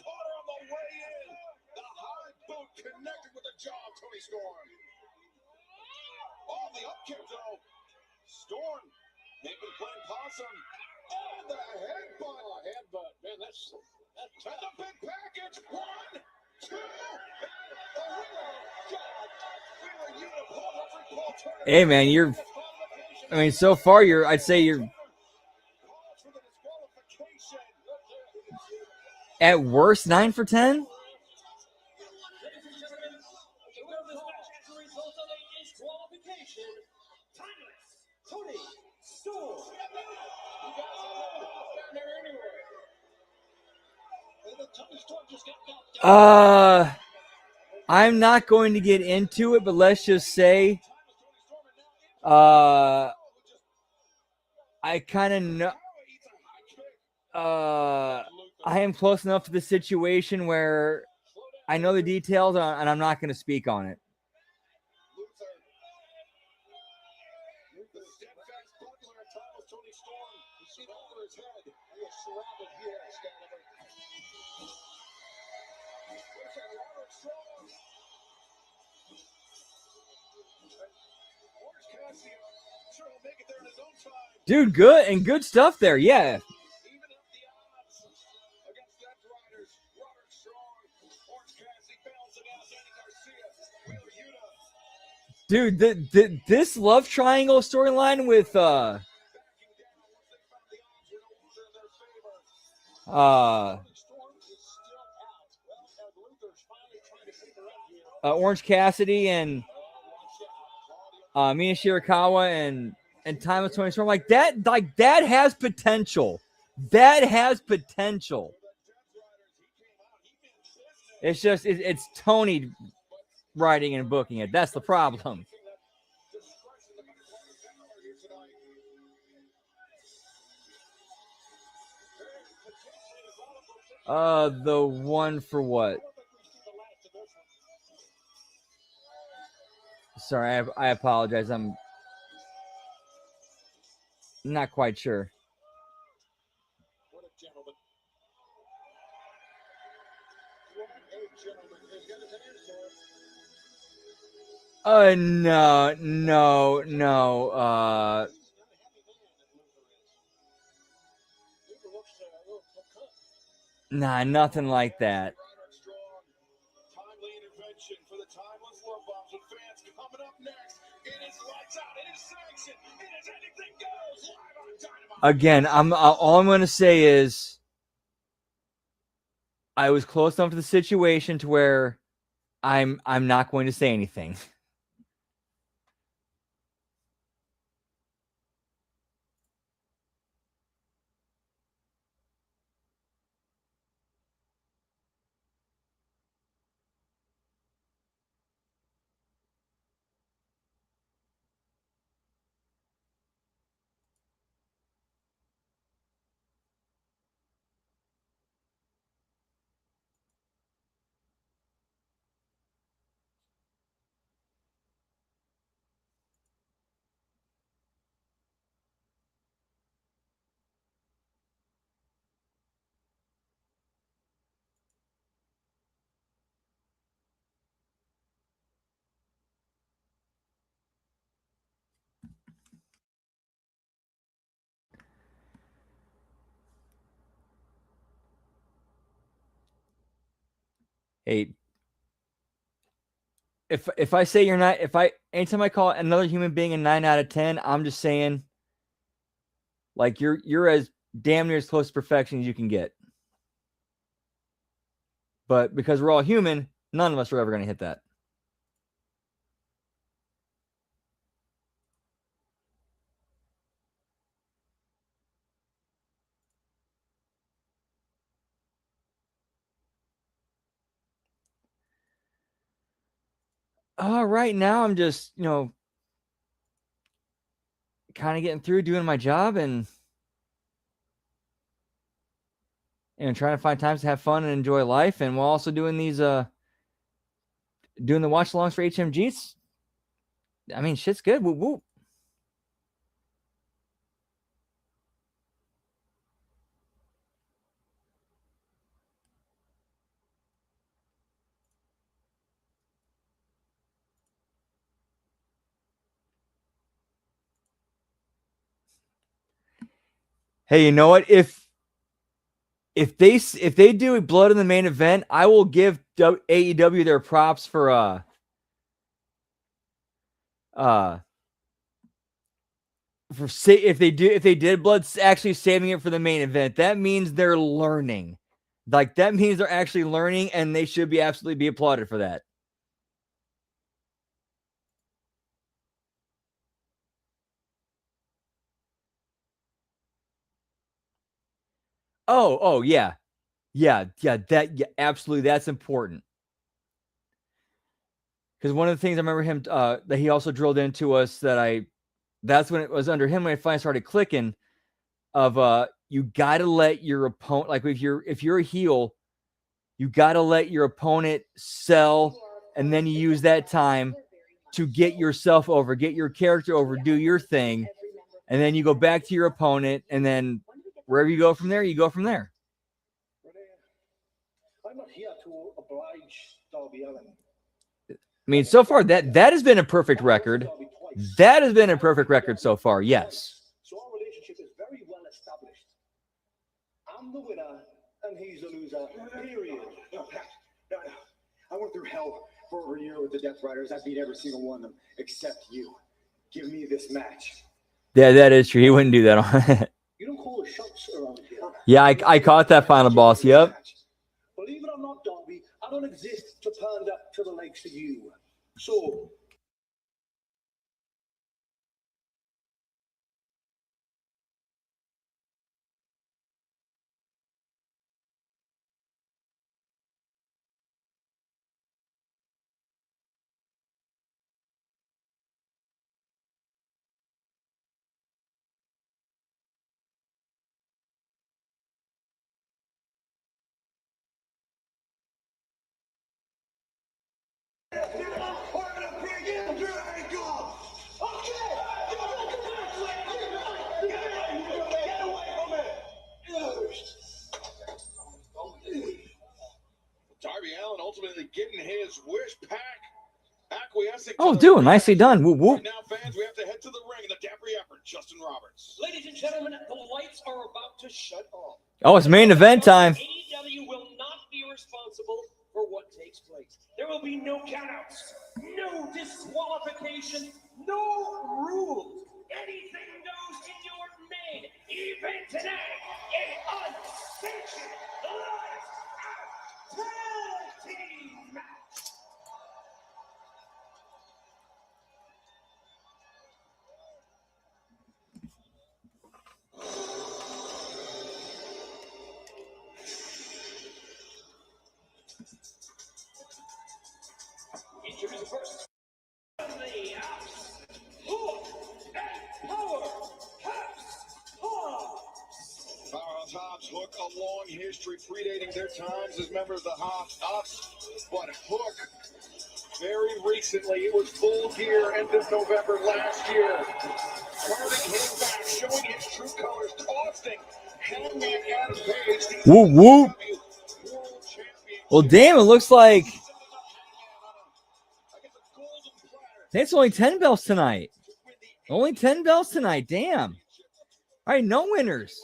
caught her on the way in. The high boot connected with the jaw of Tony Storm. Oh, the up kick, though. Storm, they've been playing possum. Oh, the headbutt. Oh, headbutt. Man, that's tough. And the big package. 1, 2, oh, God. Feeling you to pull every ball turn. Hey man, so far I'd say you're at worst 9 for 10. I'm not going to get into it, but let's just say I kind of know I am close enough to the situation where I know the details and I'm not going to speak on it. Dude, good stuff there. Yeah. Dude, this love triangle storyline with Orange Cassidy and Mina Shirakawa and Timeless Tony Storm, like that has potential. That has potential. It's just it's Tony writing and booking it. That's the problem. The one for what? Sorry, I apologize. I'm not quite sure. No. Nah, nothing like that. Timely intervention for the timeless love bombs with fans coming up next. It is lights out. It is sanctioned. It is anything goes live on Dynamite. Again, all I'm going to say is I was close enough to the situation to where I'm not going to say anything. Hey, if I say you're not, anytime I call another human being a 9 out of 10, I'm just saying, like, you're as damn near as close to perfection as you can get. But because we're all human, none of us are ever going to hit that. Right now I'm just, kind of getting through doing my job and trying to find times to have fun and enjoy life. And while also doing these, doing the watch alongs for HMGs. I mean, shit's good. Woo woo. Hey, you know what? If they do blood in the main event, I will give AEW their props for if they did blood, actually saving it for the main event. That means they're learning. Like, that means they're actually learning, and they should be absolutely be applauded for that. Oh yeah. Yeah, absolutely. That's important. Because one of the things I remember him that he also drilled into us that's when it was under him when I finally started clicking of you gotta let your opponent, like, if you're a heel, you gotta let your opponent sell, and then you use that time to get yourself over, get your character over, do your thing, and then you go back to your opponent, and then wherever you go from there, you go from there. I'm not here to oblige Darby Allin. I mean, so far that has been a perfect record. That has been a perfect record so far. Yes. So our relationship is very well established. I'm the winner, and he's the loser. Period. No. I went through hell for over a year with the Death Riders. I beat every single one of them except you. Give me this match. Yeah, that is true. He wouldn't do that on it. You don't call the shots around here. Yeah, I caught that final boss. Yep. Believe it or not, Darby, I don't exist to pander to the likes of you. So, Darby Allin ultimately getting his wish back. Acquiescing. Oh, dude, nicely done. Whoop, whoop. Right now, fans, we have to head to the ring. The dapper effort, Justin Roberts. ladies and gentlemen, the lights are about to shut off. Oh, it's main event time. AEW will not be responsible for what takes place. There will be no countouts, no disqualification, no rules. Anything goes in your main event tonight. An unsanctioned lights out tag team match. Introduce first. The House. Hook and Power. Powerhouse Hobbs, Hook, a long history predating their times as members of the Hobbs. But Hook, very recently, it was full gear end of November last year. Turning him back, showing his true colors, costing Hangman Adam Page the Whoop, whoop. World Championship. Well, damn, it looks like it's only 10 belts tonight. Only 10 belts tonight. Damn. All right, no winners.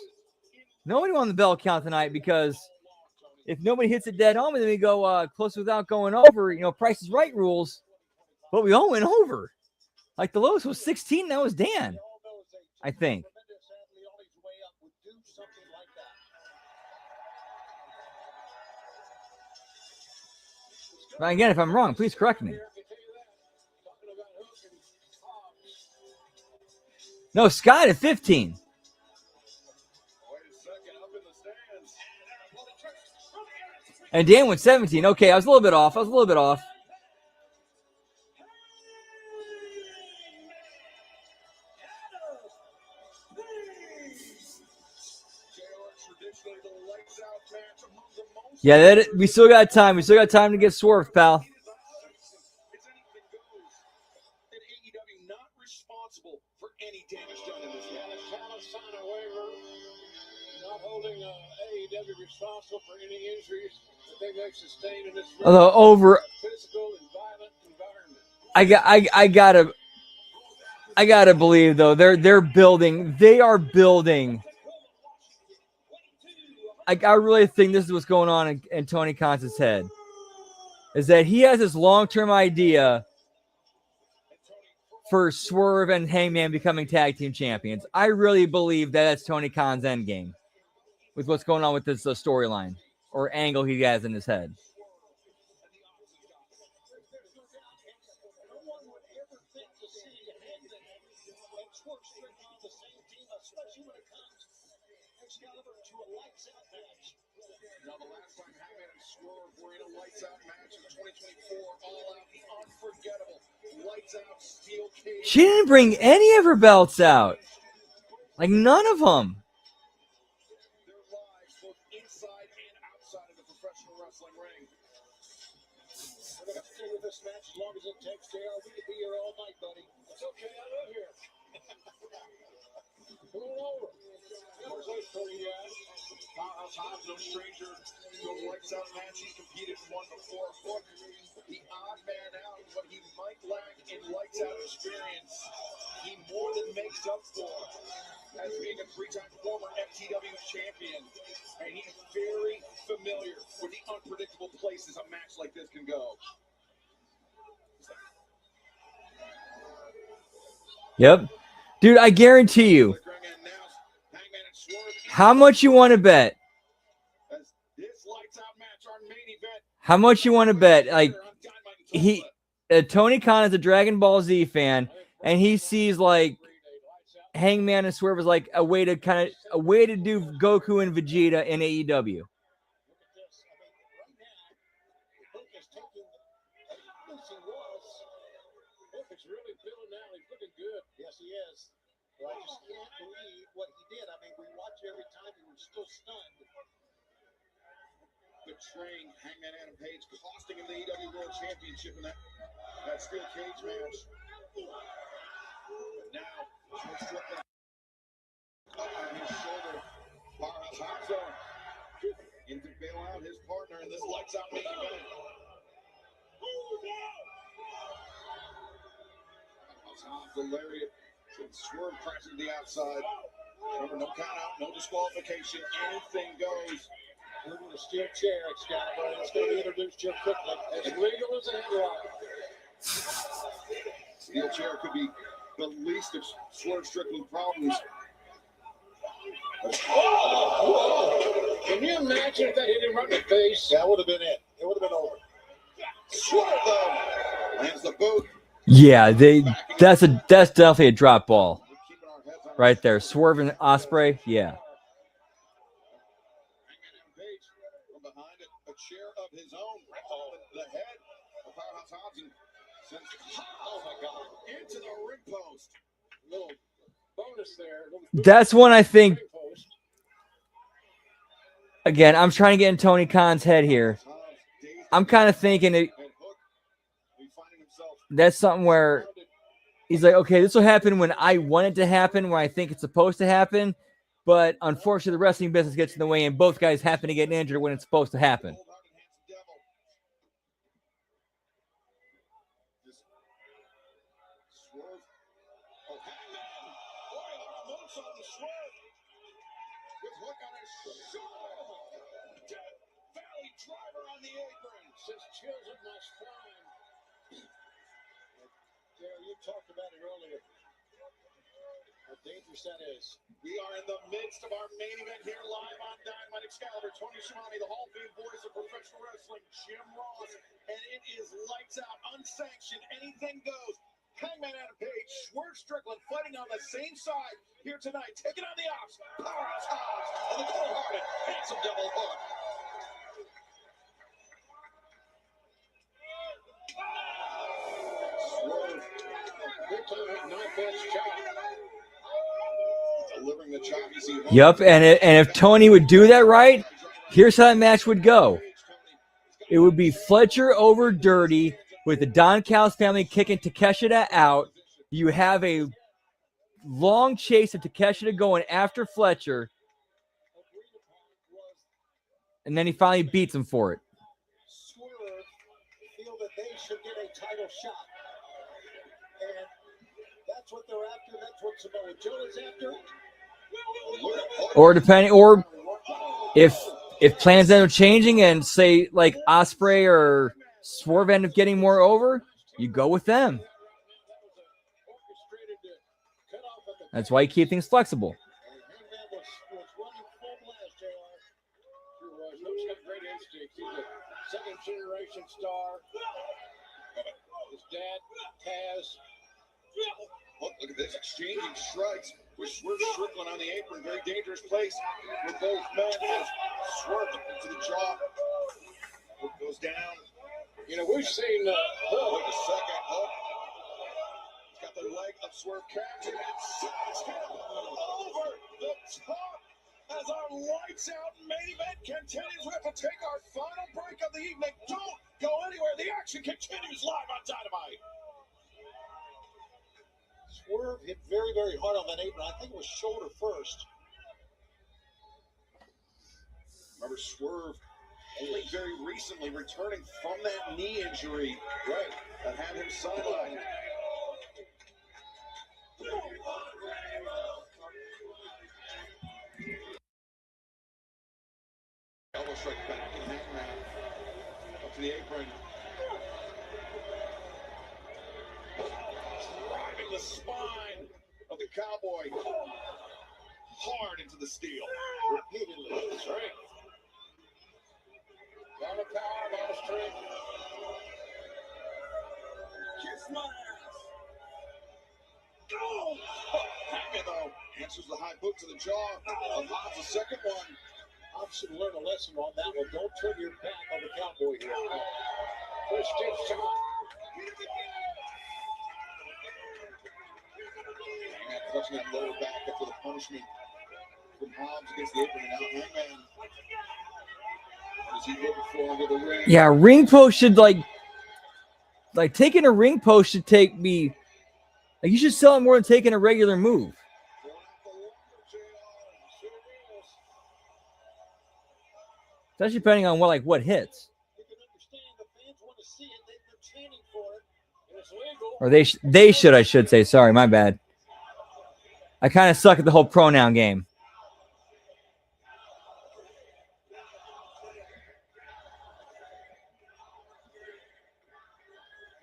Nobody won the belt count tonight because if nobody hits it dead home, and then we go close without going over, Price is Right rules. But we all went over. Like the lowest was 16. That was Dan, I think. But again, if I'm wrong, please correct me. No, Scott at 15. And Dan went 17. Okay, I was a little bit off. Yeah, we still got time. We still got time to get swerved, pal. Not responsible for any damage done in this match. Not holding AEW responsible for any injuries that they may sustain in this Although over physical and violent environment. I gotta believe though they are building. I really think this is what's going on in Tony Khan's head, is that he has this long-term idea for Swerve and Hangman becoming tag team champions. I really believe that that's Tony Khan's end game with what's going on with this storyline or angle he has in his head. Now, the last time Hangman and Swerve were in a lights out match in 2024, all out, the unforgettable lights out steel cage. She didn't bring any of her belts out. Like none of them. Their lives both inside and outside of the professional wrestling ring. We're going to stay with this match as long as it takes, JR. We could be here all night, buddy. It's okay. I live here. Come on over. Never wait for you guys. Powerhouse Hobbs, no stranger to a lights out match. He's competed in one before. The odd man out, what he might lack in lights out experience, he more than makes up for as being a three-time former FTW champion. And he's very familiar with the unpredictable places a match like this can go. Yep. Dude, I guarantee you. How much you want to bet? How much you want to bet? Like Tony Khan is a Dragon Ball Z fan, and he sees like Hangman and Swerve as like a way to do Goku and Vegeta in AEW. Yes, he is. But I just can't believe what he did. I mean, we watch every time and we're still stunned. Betraying Hangman Adam Page, costing him the AEW World Championship in that steel cage match. But now, Strickland up on his shoulder. Powerhouse Hobbs in to bail out his partner in this lights out main event. Hobbs, the lariat. Swerve crashing to the outside. Remember, no count out, no disqualification. Anything goes. Moving a steel chair, Excalibur. It's going to be introduced here quickly. As legal as a headlock. Steel chair could be the least of Swerve Strickland's problems. Oh, can you imagine if that hit him right in the face? That would have been it. It would have been over. Swerve, though, lands the boot. Yeah, that's definitely a drop ball. Right there. Swerve and Ospreay, yeah. From behind it, a chair of his own. The head of Powerhouse Hobbs sends oh my God, into the ring post. Little bonus there. That's one I think. Again, I'm trying to get in Tony Khan's head here. I'm kind of thinking that's something where he's like, okay, this will happen when I want it to happen, when I think it's supposed to happen. But unfortunately, the wrestling business gets in the way, and both guys happen to get injured when it's supposed to happen. on the apron. Since chills in my spine. Yeah, you talked about it earlier. How dangerous that is. We are in the midst of our main event here live on Dynamite. Excalibur, Tony Schiavone, the Hall of Fame voice of professional wrestling, Jim Ross, and it is lights out, unsanctioned, anything goes. Hangman Adam Page, Swerve Strickland fighting on the same side here tonight, taking on the Ops, Powerhouse Hobbs, and the cold-hearted, handsome Devil Hook. Swerve, Big time knockouts chop. delivering the chop. You see, Yep, and if Tony would do that right, here's how that match would go. It would be Fletcher over Dirty with the Don Callis family kicking Takeshita out. You have a long chase of Takeshita going after Fletcher, and then he finally beats him for it. Swerve feel that they should get a title shot. And that's what they're after. That's what Samoa Joe is after. Or depending, or if plans end up changing and say like Ospreay or Swerve end up getting more over, you go with them. That's why you keep things flexible. Hangman was running full blast, JR. Sure was. Luke's got great instincts. He's a second generation star. His dad, Taz. Look at this, exchanging strikes with Swerve Strickland on the apron. Very dangerous place with both men as Swerve to the jaw. Hook goes down. You know, we've seen Wait a second. Hook. He's got the leg of Swerve captured and sends him over the top as our lights out main event continues. We have to take our final break of the evening. Don't go anywhere. The action continues live on Dynamite. Swerve hit very, very hard on that apron. I think it was shoulder first. Remember, Swerve only very recently returning from that knee injury, right, that had him sidelined. Elbow strike back in Hangman. Up to the apron. Driving the spine of the Cowboy hard into the steel. Repeatedly. That's right. a lot of power, a lot of strength. Kiss my ass. Oh! Hangman, though, answers the high boot to the jaw of Hobbs, the second one. Hobbs should learn a lesson on that one. Don't turn your back on the Cowboy here. First stiff shot. Hangman clutching that lower back after the punishment from Hobbs against the apron. And now Hangman, what is he looking for under the ring? Yeah, ring post should like taking a ring post should take me. Like you should sell it more than taking a regular move. Especially depending on what hits. You can understand the fans want to see it. They've been chanting for it. And it's legal. Or they should, I should say. Sorry, my bad. I kind of suck at the whole pronoun game.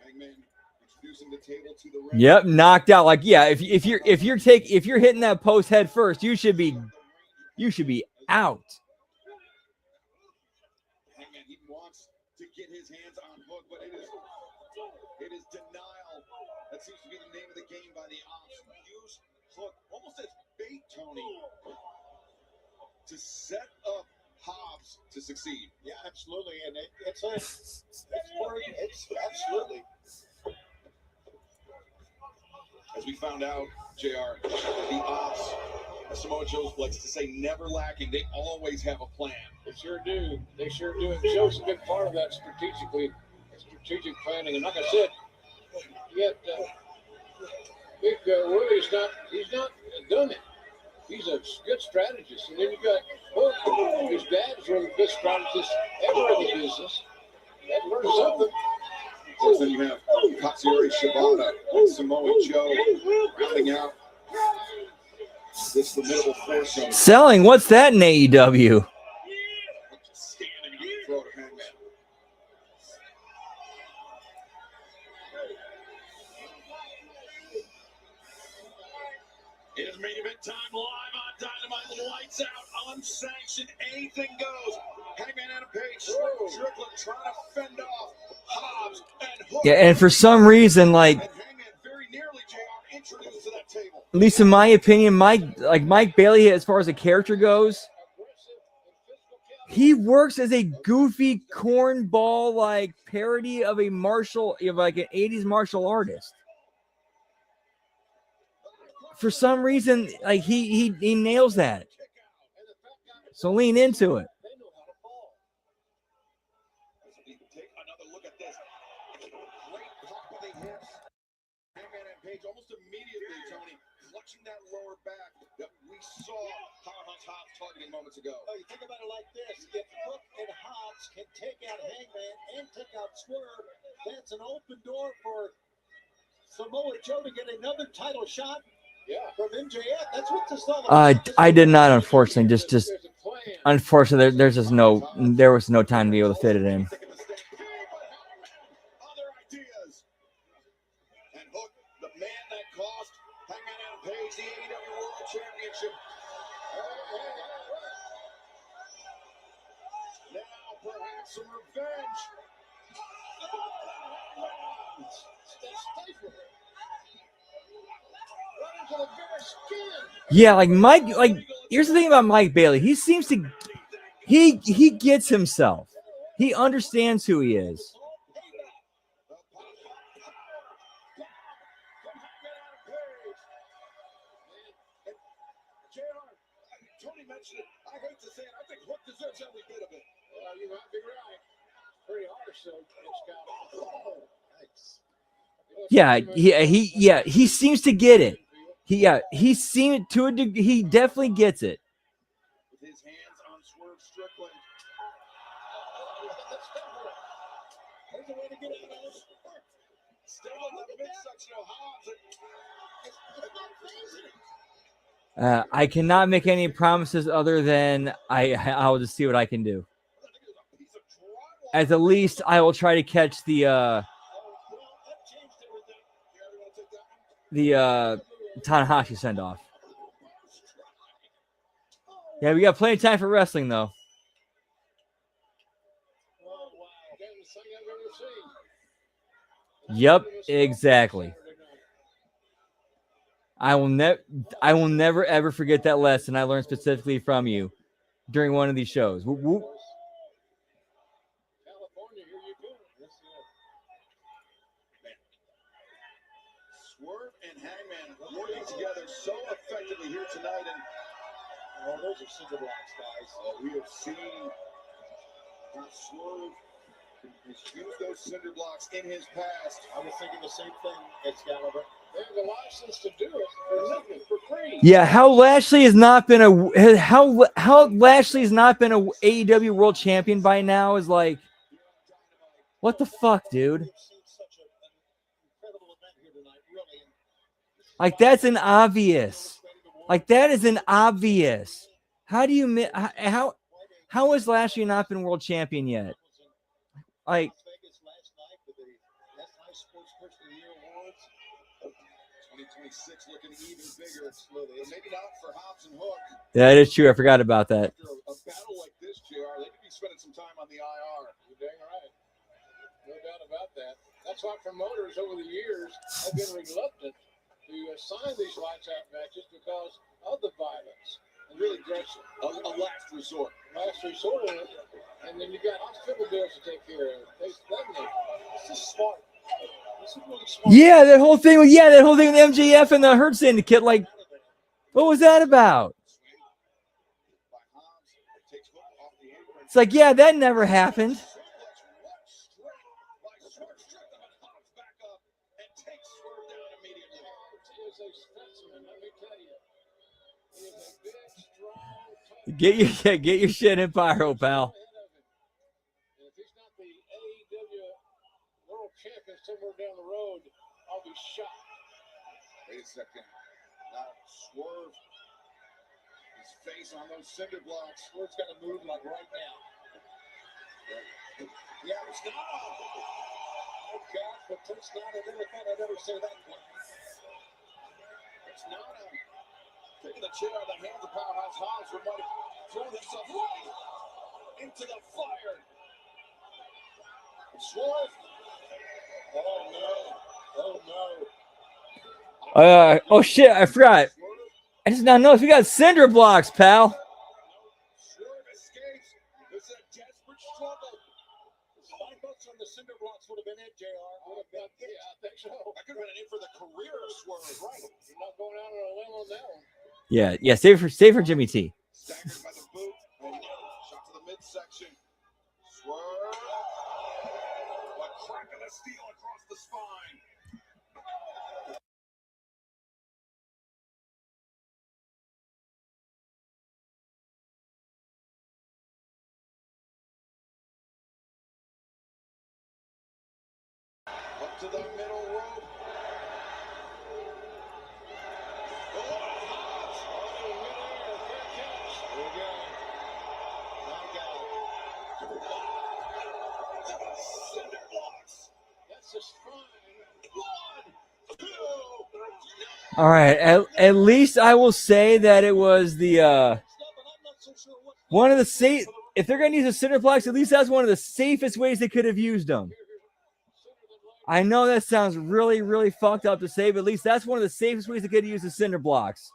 Hangman introducing the table to the ring. Yep, knocked out. Like, yeah, if you're hitting that post head first, you should be out. Hangman, he wants to get his hands on Hook, but it is denial. That seems to be the name of the game by the Ops. Use Hook almost as bait, Tony, to set up Hobbs to succeed. Yeah, absolutely. And it's absolutely. As we found out, JR, the Ops, as Samoa Joe likes to say, never lacking. They always have a plan. They sure do. They sure do. And Joe's a big part of that strategic planning. And like I said, yet Big Willie's he's not done it. He's a good strategist. And then you got Hook, his dad is one of the best strategists ever in the business. That learned something. Of course, then you have Katsuyori Shibata and Samoa Joe rounding out this formidable foursome. Selling, what's that in AEW? Standing on the throat of Hangman. main event time live on Dynamite. Lights out, unsanctioned, anything goes. Hangman Adam Page, Strickland trying to fend off Hobbs and Hook. Yeah, and for some reason, like, And Hangman very nearly, JR, introduced to that table. at least in my opinion, Mike Bailey, as far as a character goes, he works as a goofy cornball like parody of an 80s martial artist. For some reason, like he nails that. So lean into it. Take another look at this. Great pop of the hips. Hangman and Page almost immediately, Tony, clutching that lower back that we saw Powerhouse Hobbs targeting moments ago. Oh, you think about it like this. If Hook and Hobbs can take out Hangman and take out Swerve, that's an open door for Samoa Joe to get another title shot from MJF. That's what this is all about. I did not, unfortunately. Unfortunately, there was no time to be able to fit it in. Other ideas. And Hook, the man that cost Hangman Adam Page the AEW World Championship. Now perhaps some revenge. Yeah, here's the thing about Mike Bailey. He seems to he gets himself. He understands who he is. Tony mentioned it. I hate to say it. I think Hook deserves every bit of it. You might be right. Pretty harsh, though. He seems to get it. He definitely gets it. With his hands on Swerve Strickland. There's a way to get out of this. Still in the midsection of Hobbs. It's not phasing. I cannot make any promises other than I'll just see what I can do. As at least I will try to catch the Tanahashi send off. Yeah, we got plenty of time for wrestling though. Yep, exactly. I will never ever forget that lesson I learned specifically from you during one of these shows. Whoop, whoop. Swerve and Hangman working together so effectively here tonight, and those are cinder blocks, guys. We have seen Swerve has used those cinder blocks in his past. I was thinking the same thing, Excalibur. They have the license to do it for nothing, for free. Yeah, how Lashley has not been a AEW World Champion by now is like, what the fuck, dude? Like that's an obvious. Like that is an obvious. How do you how has Lashley not been World Champion yet? Like. Looking even bigger, but maybe not for Hobbs and Hook. That is true. I forgot about that. After a battle like this, JR, they could be spending some time on the IR. You're dang right. No doubt about that. That's why promoters over the years have been reluctant to sign these lights out matches because of the violence and really aggression. A last resort. Last resort. And then you got hospital bills to take care of. This is smart. Really yeah, that whole thing with MJF and the Hurt Syndicate. Like, what was that about? It's like, yeah, that never happened. Get your shit in pyro, pal. Somewhere down the road, I'll be shocked. Wait a second. Now Swerve, his face on those cinder blocks. Swerve's got to move like right now. Yeah, it's not on. Oh God, but it's not. I never thought I'd ever say that one. It's not on. Taking the chair out of the hands of Powerhouse Hobbs, who might have thrown himself right into the fire. Swerve. Oh no. Oh no. Oh shit, I forgot. I just now noticed we got cinder blocks, pal. Swerve escapes. It's a desperate struggle. 5 bucks on the cinder blocks would have been it, JR. Yeah, I think so. I could have been in for the career of Swerve, right? You're not going out on a limb on that one. Yeah, save for Jimmy T. Staggered by the boot. And shot to the midsection. Swerve. A crack of the steel across the spine. Up to the middle rope. All right, at least I will say that it was the one of the safe. If they're gonna use the cinder blocks, at least that's one of the safest ways they could have used them. I know that sounds really, really fucked up to say, but at least that's one of the safest ways they could have used the cinder blocks.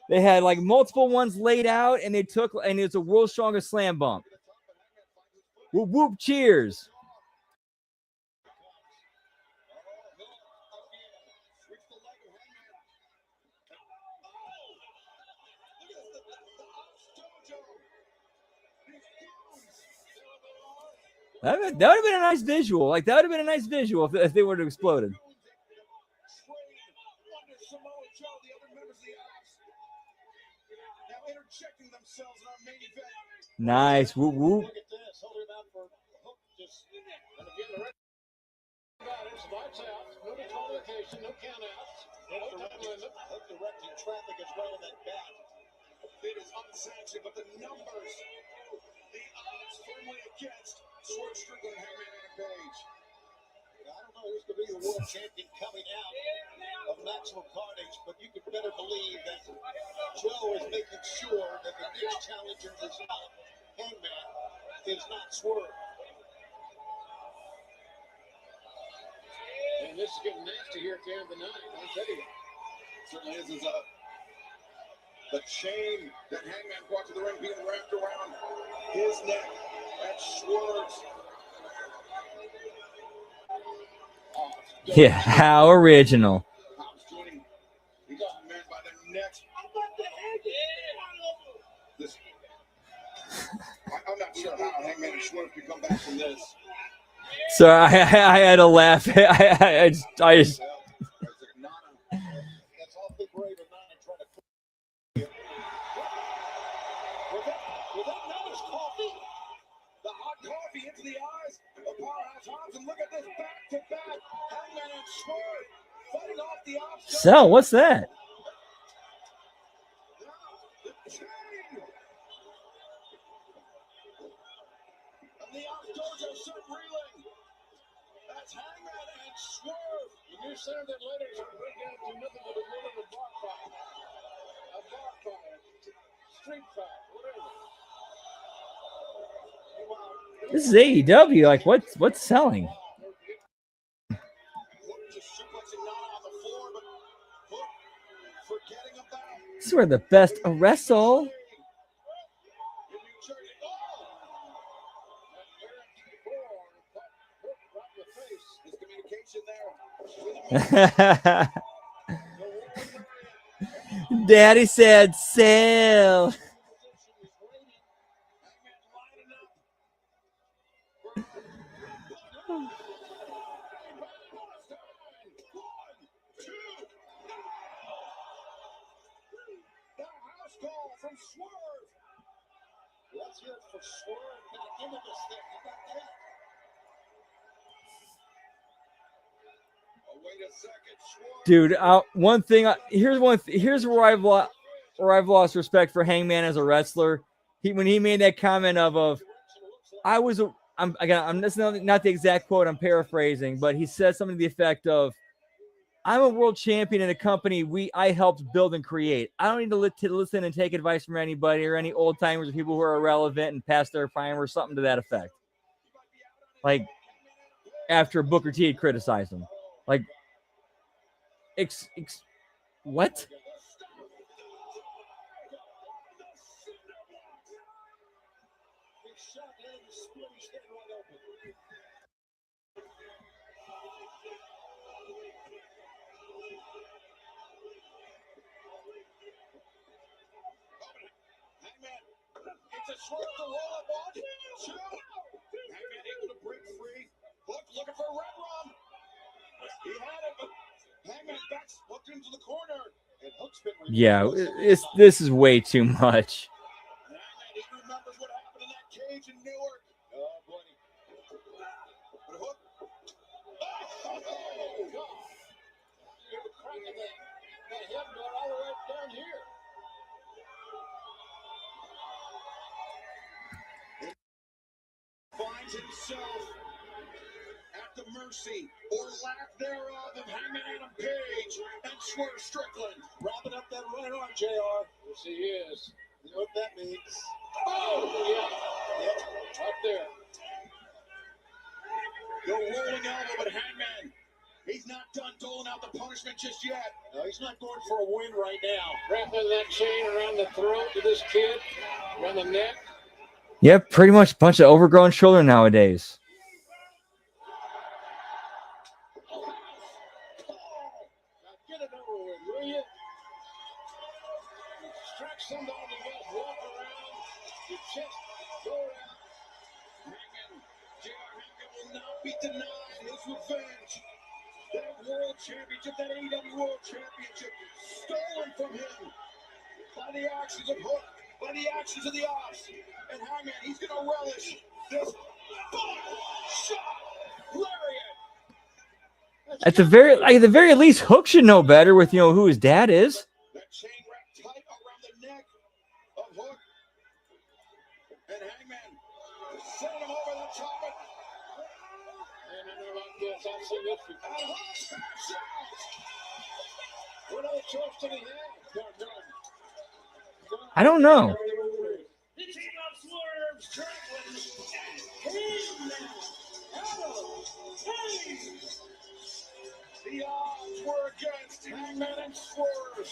They had like multiple ones laid out, and it's a world's strongest slam bump. Whoop whoop! Cheers. That would have been a nice visual. Like, that would have been a nice visual if they would have exploded. Nice. Whoop, whoop. It is unsanctioned, but the numbers, the odds firmly against Swerve Strickland, Hangman Adam Page. I don't know who's going to be the world champion coming out of Maximum Carnage, but you can better believe that Joe is making sure that the next challenger is not Hangman, is not Swerve. And this is getting nasty here at the end of the night. I'll tell you. Certainly is the chain that Hangman brought to the ring being wrapped around his neck at Swerve's. Yeah, how original. He got the man by the neck. I'm not sure how Hangman and Swerve can come back from this. So I had to laugh. I just. That's awfully brave of Nana trying to. With that Nana's coffee, the hot coffee into the eyes of Powerhouse Hobbs, and look at this back-to-back Hangman and Swerve fighting off the obstacle. So what's that? The Dojo set reeling. That's Hangman and Swerve. The new Saturday ladies are bring down to nothing but a little of a bar fight. A bar fight. Street fight. Whatever. This is AEW. Like, what's selling? This is where the best wrestle. Daddy said sell. From Swerve. Let's hear it for Swerve back into this thing. How about that? Oh, wait a second, Swerve. Dude, one thing. Here's where I've lost respect for Hangman as a wrestler. When he made that comment of I'm that's not the exact quote. I'm paraphrasing, but he says something to the effect of, I'm a world champion in a company I helped build and create. I don't need to listen and take advice from anybody or any old timers or people who are irrelevant and past their prime or something to that effect. Like after Booker T had criticized him, like what? It's a swerve to roll up on. Two. Hangman able to break free. Hook looking for a red rum. He had it, but Hangman backs hooked into the corner. And Hook's been Yeah, this is way too much. Hangman, he remembers what happened in that cage in Newark. Oh, buddy. But Hook. Oh, God. He was cracking the head going all the way down here. Finds himself at the mercy or lack thereof of Hangman Adam Page and Swerve Strickland. Wrapping up that right arm, JR. Yes, he is. You know what that means? Oh, yeah. Yep. Up there. The rolling elbow, but Hangman, he's not done doling out the punishment just yet. No, he's not going for a win right now. Wrapping that chain around the throat of this kid, around the neck. Yep, pretty much a bunch of overgrown shoulder nowadays. Now get it over with, will you? Stretch somebody to get walk around. You just go around. Hangman, J.R. Hangman will not be denied his revenge. That world championship, that AEW World Championship, stolen from him by the actions of Hook, by the actions of the Ops. And Hangman, he's going to relish this shot lariat. At the very least, Hook should know better with who his dad is. That chain wrapped tight around the neck of Hook. And Hangman sending him over the top. And I know about this. I've seen this before. And Hook smash out. What other choice did he have? None. I don't know. The team of Swerve Strickland and Hangman Adam Page. The odds were against Hangman and Swerve.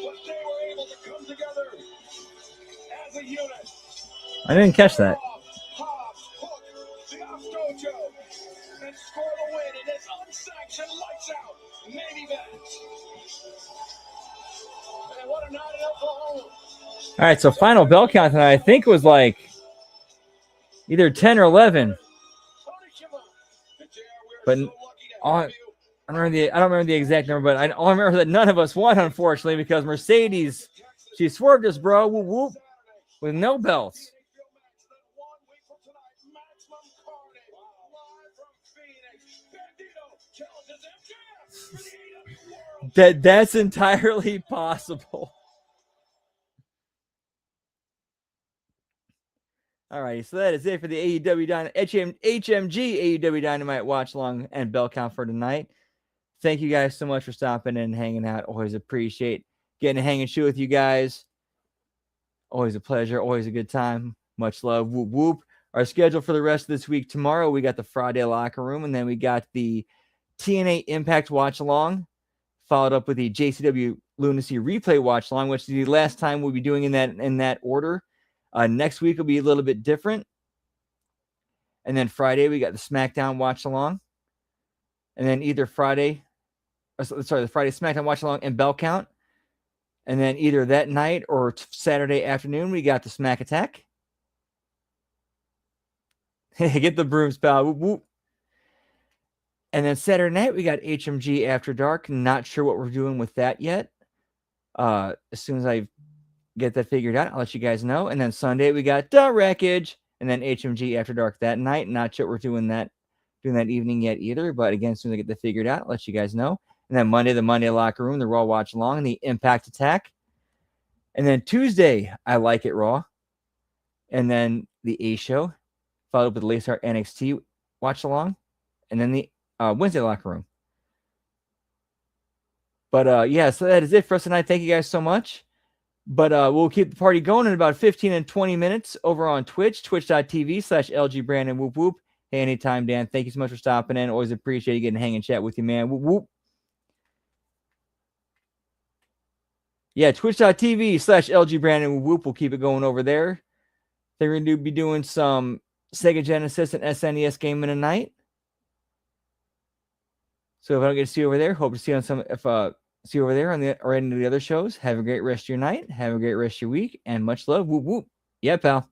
But they were able to come together as a unit. I didn't catch that. Hobbs, Hook, the Ops Dojo, and score the win in this unsanctioned lights out main event. And what a night in Oklahoma. All right, so final bell count tonight, I think it was like either 10 or 11. Tony Schiavone, the JR, But we're so lucky to on- have you. I don't remember the exact number, but I remember that none of us won, unfortunately, because Mercedes, she swerved us, bro, whoop, whoop, with no belts. That's entirely possible. All right, so that is it for the HMG AEW Dynamite watch along and bell count for tonight. Thank you guys so much for stopping in and hanging out. Always appreciate getting to hang and shoot with you guys. Always a pleasure. Always a good time. Much love. Whoop, whoop. Our schedule for the rest of this week: tomorrow we got the Friday Locker Room, and then we got the TNA Impact watch along, followed up with the JCW Lunacy Replay watch along, which is the last time we'll be doing in that order. Next week will be a little bit different. And then Friday, we got the SmackDown watch along. And then either the Friday SmackDown watch along and bell count. And then either that night or Saturday afternoon, we got the Smack Attack. Get the brooms, pal. Whoop, whoop. And then Saturday night, we got HMG After Dark. Not sure what we're doing with that yet. As soon as I get that figured out, I'll let you guys know. And then Sunday, we got The Wreckage. And then HMG After Dark that night. Not sure we're doing that evening yet either. But again, as soon as I get that figured out, I'll let you guys know. And then Monday, the Monday Locker Room, the Raw Watch Along, and the Impact Attack. And then Tuesday, I Like It Raw. And then the A Show, followed up with the Late Start NXT Watch Along. And then the Wednesday Locker Room. But yeah, so that is it for us tonight. Thank you guys so much. But we'll keep the party going in about 15 and 20 minutes over on Twitch, twitch.tv/LG Brandon Whoop Whoop. Hey, anytime, Dan. Thank you so much for stopping in. Always appreciate you getting to hang and chat with you, man. Whoop whoop. Yeah, twitch.tv/LG Brandon Whoop Whoop. We'll keep it going over there. They're going to be doing some Sega Genesis and SNES gaming tonight. So if I don't get to see you over there, hope to see you on see you over there on the or any of the other shows. Have a great rest of your night. Have a great rest of your week, and much love. Whoop whoop. Yeah, pal.